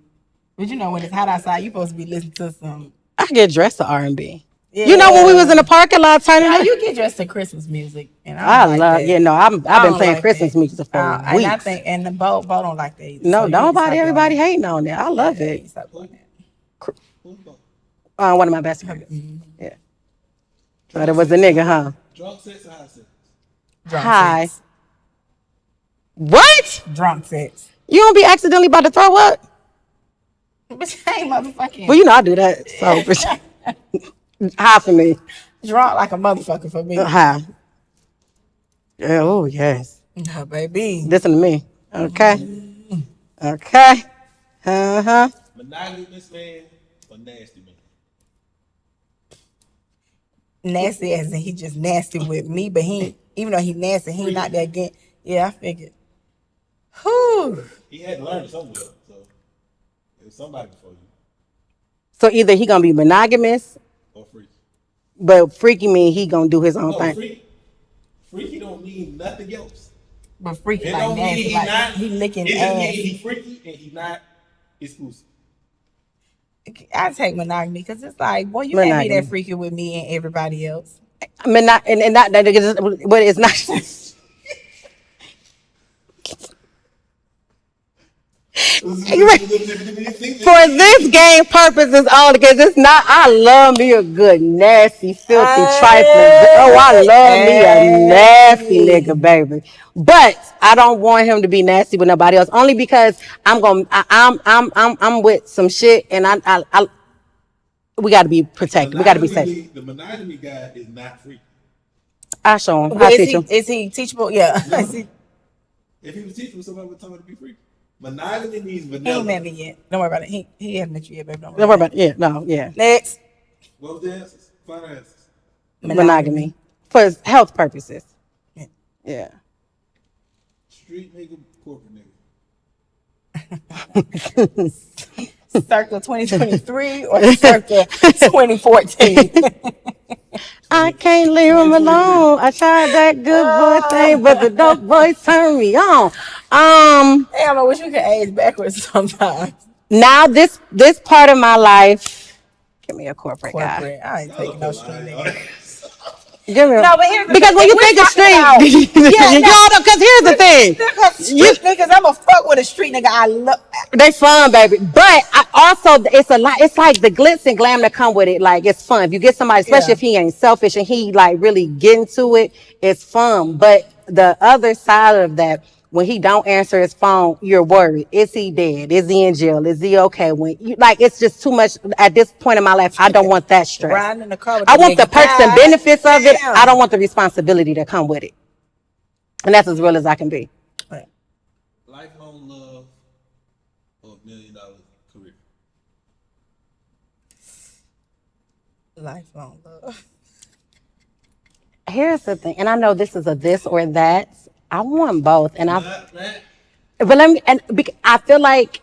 But you know when it's hot outside, you supposed to be listening to some. I get dressed to R&B. Yeah. You know when we was in the parking lot turning Now up? you get dressed to Christmas music, and I don't like love, that. I've I been don't playing like Christmas that. music for And weeks. I think, and the Bo don't like that either. No, So you need to nobody, stop everybody doing hating on that. I love that. it. You stop doing that. Who's both? One of my best friends. Yeah. But it was a nigga, huh? Drunk sex or high sex? Drunk Hi. sex. What? Drunk sex. You don't be accidentally about to throw up? But I ain't motherfucking Well, I do that. So, high for me. drunk like a motherfucker for me. High. Yeah, oh, yes. No, baby. Listen to me. Okay. Okay. Uh-huh. Monogamous man or nasty man? Nasty as in he just nasty with me, but he even though he nasty, he not that good. Yeah, I figured. Whew. He had to learn it somewhere, so it was somebody before you. So either he gonna be monogamous, Or freaky. but freaky mean he gonna do his own No, thing. freaky don't mean nothing else. But freaky It like don't mean nasty, he like not. he licking It just mean ass. he freaky and he not exclusive. I take monogamy because it's like, boy, you can't be Monogamy. that freaky with me and everybody else. I mean, not and not that nigga. But it's not. For this game purposes only, because it's not. I love me a good nasty, filthy, trifling. Oh, I love me a nasty nigga, baby. But I don't want him to be nasty with nobody else. Only because I'm with some shit, and we got to be protected. We got to be safe. The monogamy guy is not free. I show him. But I teach him. is he teachable? Yeah. No. If he was teachable, somebody would tell him to be free. Monogamy means He vanilla. ain't met me yet. Don't worry about it. He hasn't met you yet, baby. Don't worry about it. Yeah, no, yeah. Next. What was the answers? Final answers. Monogamy. For health purposes. Yeah. Street nigga, corporate nigga. Circle 2023 or Circle 2014? I can't leave him alone. I tried that good boy thing, but the dope boys turned me on. Damn, I wish we could age backwards sometimes. Now this part of my life, give me a corporate guy. Corporate. I ain't taking no street nigga. Give me No, but here's the because thing. when you We're think of talking street, because here's the thing. Street niggas, I'm a fuck with a street nigga. I love. They fun, baby. But I also, it's a lot. It's like the glitz and glam that come with it. Like it's fun. If you get somebody, especially if he ain't selfish and he like really get into it, it's fun. But the other side of that, when he don't answer his phone, you're worried. Is he dead? Is he in jail? Is he okay? When you like, it's just too much at this point in my life. I don't want that stress. Riding in the car with I the want the nigga. perks and benefits of it. Damn. I don't want the responsibility that come with it. And that's as real as I can be. Lifelong love or $1 million career? Lifelong love. Here's the thing, and I know this is a this or that. I want both, and Not, but let me, I feel like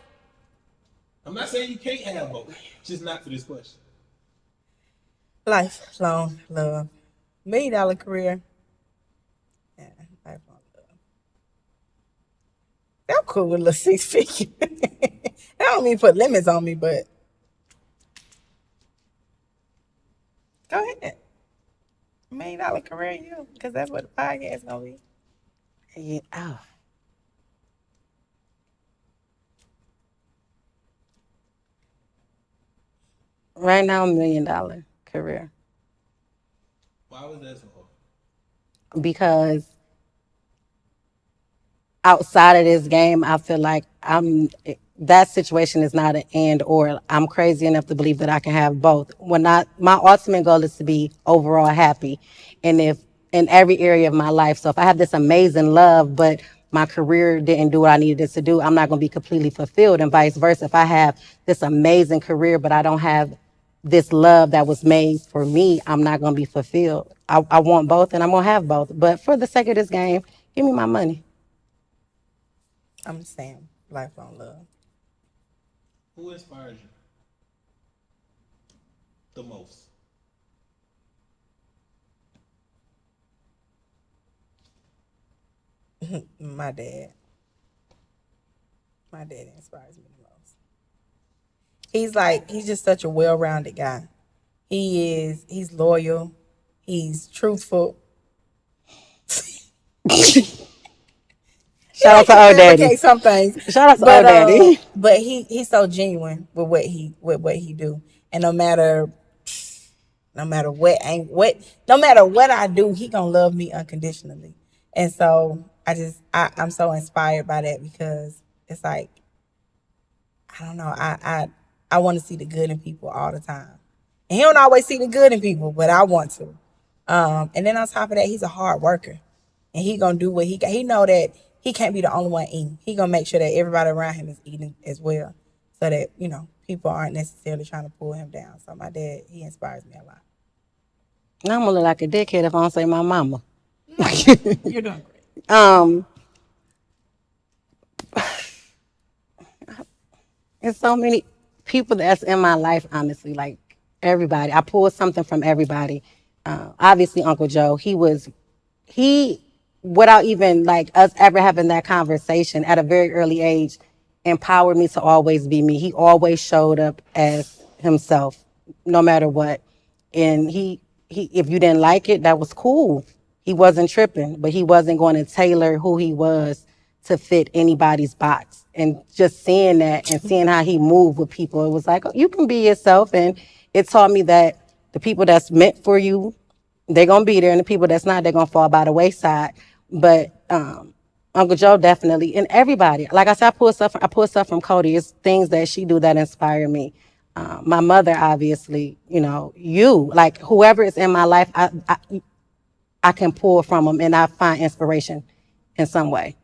I'm not saying you can't have both, just not for this question. Lifelong love. $1 million career. Yeah, lifelong love. I'm cool with a little 6 figure. I don't mean put limits on me, but go ahead. $1 million career, you, because that's what the podcast gonna be. yeah, oh. Right now, $1 million career Why was that so hard? because outside of this game, I feel like that situation is not an and or. I'm crazy enough to believe that I can have both. My ultimate goal is to be overall happy, and if in every area of my life. So if I have this amazing love, but my career didn't do what I needed it to do, I'm not going to be completely fulfilled, and vice versa. If I have this amazing career, but I don't have this love that was made for me, I'm not going to be fulfilled. I want both, and I'm going to have both. But for the sake of this game, give me my money. I'm just saying, lifelong love. Who inspires you the most? My dad. My dad inspires me the most. He's just such a well-rounded guy. He's loyal. He's truthful. Shout out to old daddy. Okay, some things. Shout out to old daddy. But he's so genuine with what he do, and no matter what I do, he gonna love me unconditionally. And so I'm so inspired by that, because it's like, I don't know, I want to see the good in people all the time, and he don't always see the good in people, but I want to. And then on top of that, he's a hard worker, and he gonna do what he got. He know that he can't be the only one eating. He gonna make sure that everybody around him is eating as well, so that people aren't necessarily trying to pull him down. So my dad, he inspires me a lot. I'm gonna look like a dickhead if I don't say my mama. You're doing great. There's so many people that's in my life, honestly, like everybody. I pulled something from everybody. Obviously, Uncle Joe, he without even like us ever having that conversation at a very early age, empowered me to always be me. He always showed up as himself, no matter what. And he if you didn't like it, that was cool. He wasn't tripping, but he wasn't going to tailor who he was to fit anybody's box. And just seeing that and seeing how he moved with people, it was like, oh, you can be yourself. And it taught me that the people that's meant for you, they're gonna be there, and the people that's not, they're gonna fall by the wayside. But Uncle Joe definitely, and everybody. Like I said, I pull stuff from Kodie. It's things that she do that inspire me. My mother, obviously, you know, you, like whoever is in my life, I can pull from them, and I find inspiration in some way.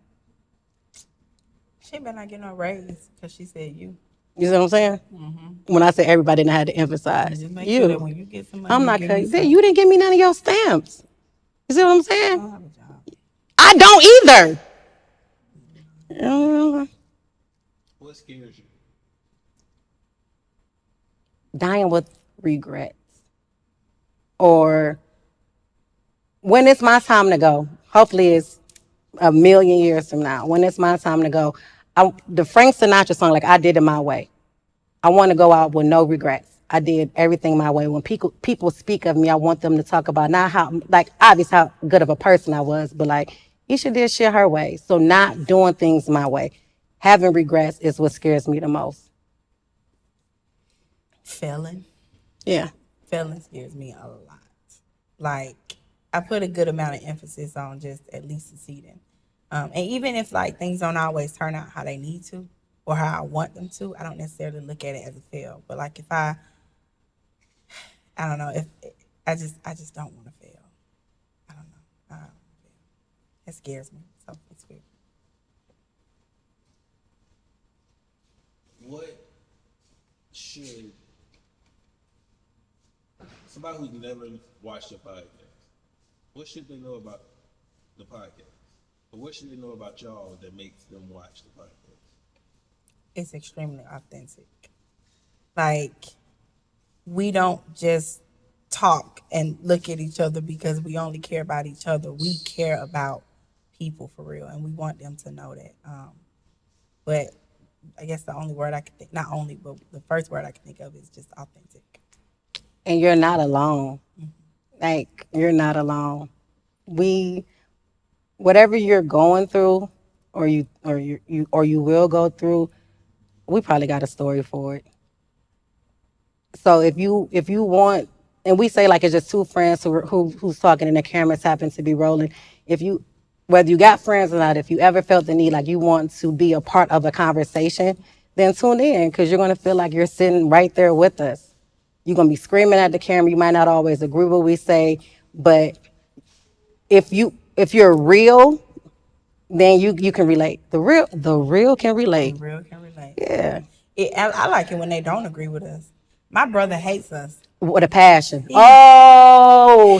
She better not get no raise because she said you. You see what I'm saying? When I say everybody, then I had to emphasize Just make sure that you. when you get some money, I'm you not give me cutting. some. You didn't give me none of your stamps. You see what I'm I saying? don't have a job. I don't either. What scares you? Dying with regrets, or when it's my time to go. Hopefully, it's a million years from now. When it's my time to go, the Frank Sinatra song, like I did it my way. I want to go out with no regrets. I did everything my way. When people speak of me, I want them to talk about not how, like, obviously how good of a person I was, but like, Isha did shit her way. So not doing things my way, having regrets is what scares me the most. Failing. Yeah. Failing scares me a lot. Like, I put a good amount of emphasis on just at least succeeding. And even if like things don't always turn out how they need to or how I want them to, I don't necessarily look at it as a fail. But like if I don't know, if I just don't want to fail. I don't know. I don't wanna fail. It scares me. So it's weird. What should somebody who's never watched your podcast, what should they know about the podcast? Or what should they know about y'all that makes them watch the podcast? It's extremely authentic. Like, we don't just talk and look at each other because we only care about each other. We care about people for real, and we want them to know that. But I guess the only word I can think, not only, but the first word I can think of is just authentic. And you're not alone. Like, you're not alone. Whatever you're going through, or you will go through, we probably got a story for it. So if you want, and we say like it's just two friends who's talking and the cameras happen to be rolling. If you, whether you got friends or not, if you ever felt the need like you want to be a part of a conversation, then tune in, because you're gonna feel like you're sitting right there with us. You're gonna be screaming at the camera. You might not always agree with what we say, but if you're real, then you can relate. The real can relate. Real can relate. Yeah. I like it when they don't agree with us. My brother hates us. With a passion. He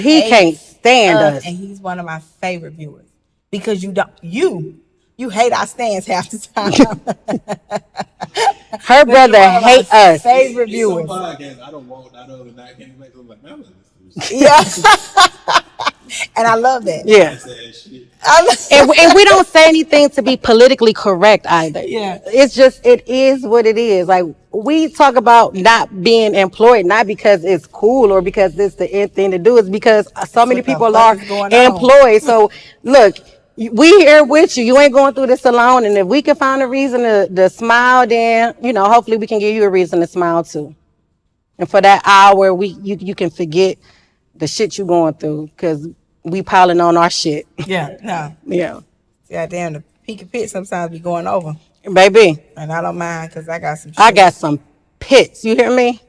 He can't stand us. And he's one of my favorite viewers because you hate our stands half the time. Her brother hate us. Favorite It's viewers. some podcasts I don't want that other night came back. I'm like, man, I'm like, Yeah. And I love that. Yeah. shit. And we don't say anything to be politically correct either. Yeah. It's just, it is what it is. Like, we talk about not being employed, not because it's cool or because it's the end thing to do. It's because so many what the people fuck are is going on. employed. So look, we here with you. You ain't going through this alone. And if we can find a reason to smile, then, hopefully we can give you a reason to smile too. And for that hour, you can forget the shit you going through, because we piling on our shit. Yeah. No. Yeah. Goddamn, the peak and pit sometimes be going over. Baby, And I don't mind because I got some shit. I got some pits. You hear me?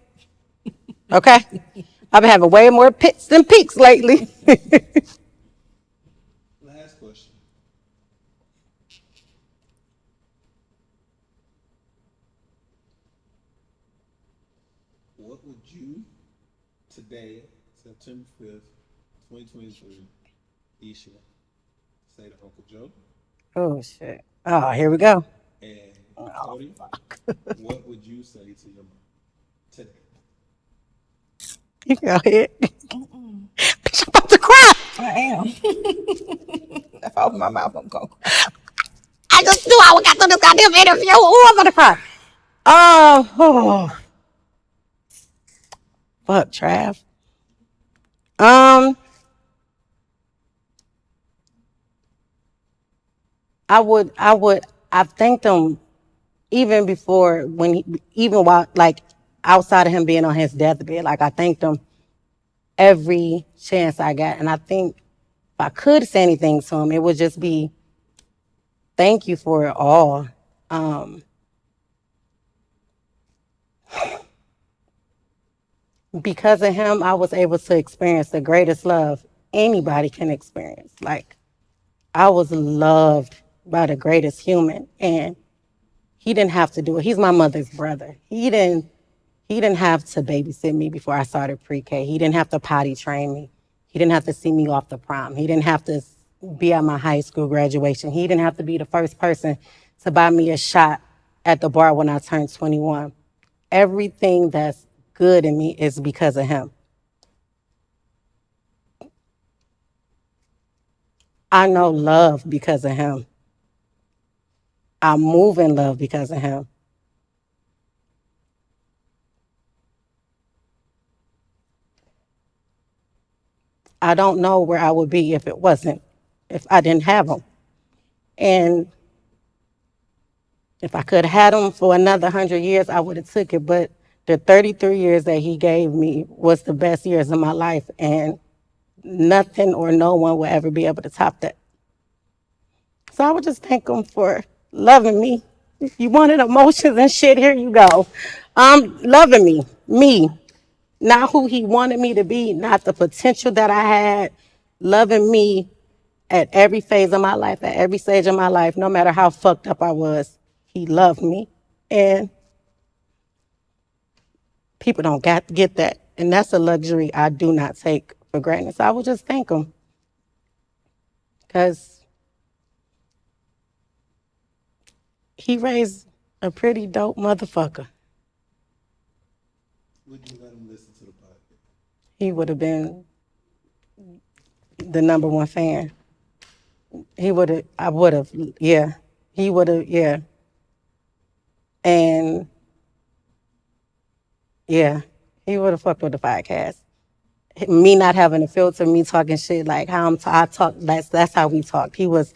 Okay? I've been having way more pits than peaks lately. Last question. What would you, today, September 5th, 2023, Isha, say to Uncle Joe? Oh, shit. Oh, here we go. And Kodie, what would you say to your mom today? You go ahead. Bitch, I'm about to cry. I am. If I open my mouth, I'm going to cry. I just knew I would got through this goddamn interview. Oh, I'm about to cry. Oh. Fuck, Trav. I thanked him even before even while like outside of him being on his deathbed. Like I thanked him every chance I got, and I think if I could say anything to him, it would just be thank you for it all. Because of him, I was able to experience the greatest love anybody can experience. Like I was loved by the greatest human, and he didn't have to do it. He's my mother's brother. He didn't have to babysit me before I started pre-K. He didn't have to potty train me. He didn't have to see me off the prom. He didn't have to be at my high school graduation. He didn't have to be the first person to buy me a shot at the bar when I turned 21. Everything that's good in me is because of him. I know love because of him. I move in love because of him. I don't know where I would be if I didn't have him. And if I could have had him for another 100 years, I would have took it. But the 33 years that he gave me was the best years of my life. And nothing or no one will ever be able to top that. So I would just thank him for loving me. If you wanted emotions and shit, here you go. Loving me, not who he wanted me to be, not the potential that I had, loving me at every phase of my life, at every stage of my life, no matter how fucked up I was, he loved me. And people don't get that. And that's a luxury I do not take for granted. So I would just thank him. Because he raised a pretty dope motherfucker. Would you let him listen to the podcast? He would have been the number one fan. I would have, yeah. He would have, yeah. And yeah, he would have fucked with the podcast. Me not having a filter, me talking shit like how I talk. That's how we talked. He was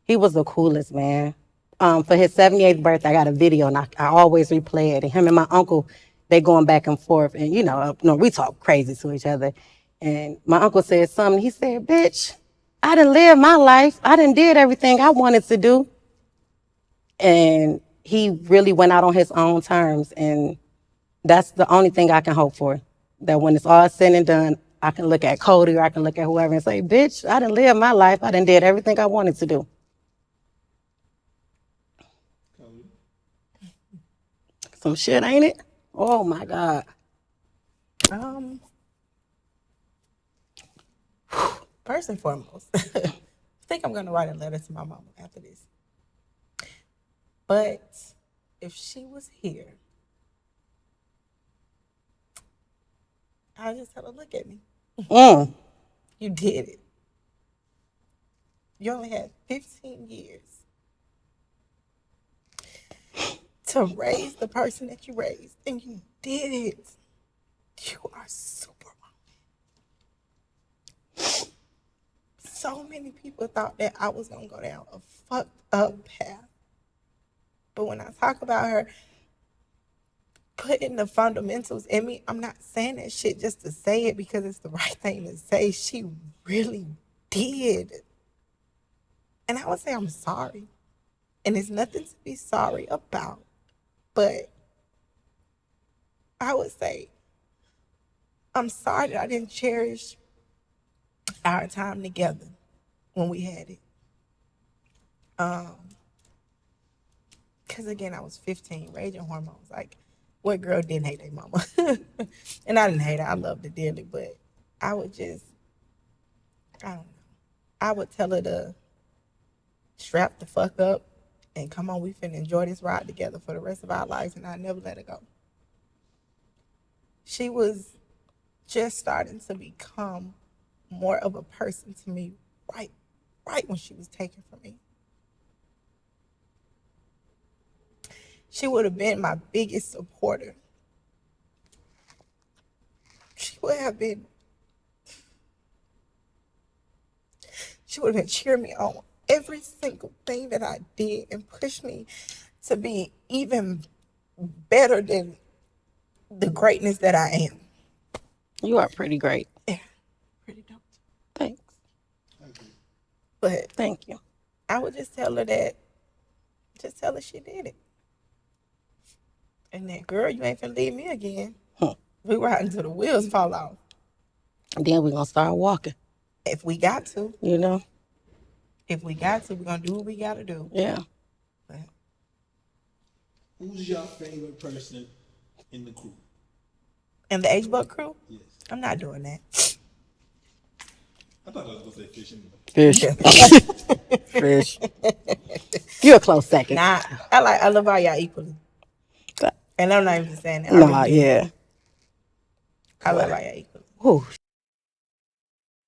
the coolest, man. For his 78th birthday, I got a video, and I always replay it. And him and my uncle, they going back and forth, and we talk crazy to each other. And my uncle said something. He said, "Bitch, I done lived my life. I done did everything I wanted to do." And he really went out on his own terms, and that's the only thing I can hope for. That when it's all said and done, I can look at Kodie or I can look at whoever and say, "Bitch, I done lived my life. I done did everything I wanted to do." Some shit, ain't it? Oh my God. First and foremost, I think I'm gonna write a letter to my mama after this. But if she was here, I'll just tell her, look at me. You did it. You only had 15 years to raise the person that you raised, and you did it. You are super wrong. So many people thought that I was gonna go down a fucked up path. But when I talk about her putting the fundamentals in me, I'm not saying that shit just to say it because it's the right thing to say. She really did. And I would say I'm sorry. And there's nothing to be sorry about. But I would say I'm sorry that I didn't cherish our time together when we had it. Because again, I was 15, raging hormones. Like, what girl didn't hate their mama? And I didn't hate her. I loved her dearly. But I would just, I don't know. I would tell her to strap the fuck up and come on, we finna enjoy this ride together for the rest of our lives, and I never let her go. She was just starting to become more of a person to me right when she was taken from me. She would have been my biggest supporter. She would have been cheering me on every single thing that I did and pushed me to be even better than the greatness that I am. You are pretty great. Yeah, pretty dope. Thanks. But Thank you. I would just tell her she did it. And that, girl, you ain't finna leave me again. We riding till the wheels fall off. Then we're going to start walking. If we got to. You know? If we got to, we're going to do what we got to do. Yeah. But Who's your favorite person in the crew? in the HBUC crew, Yes. I'm not doing that. I thought I was gonna say fish anyway. Fish. Fish. You're a close second. Nah, I love all y'all equally. And I'm not even saying that. I Nah, really do. yeah. I love all y'all equally. Ooh,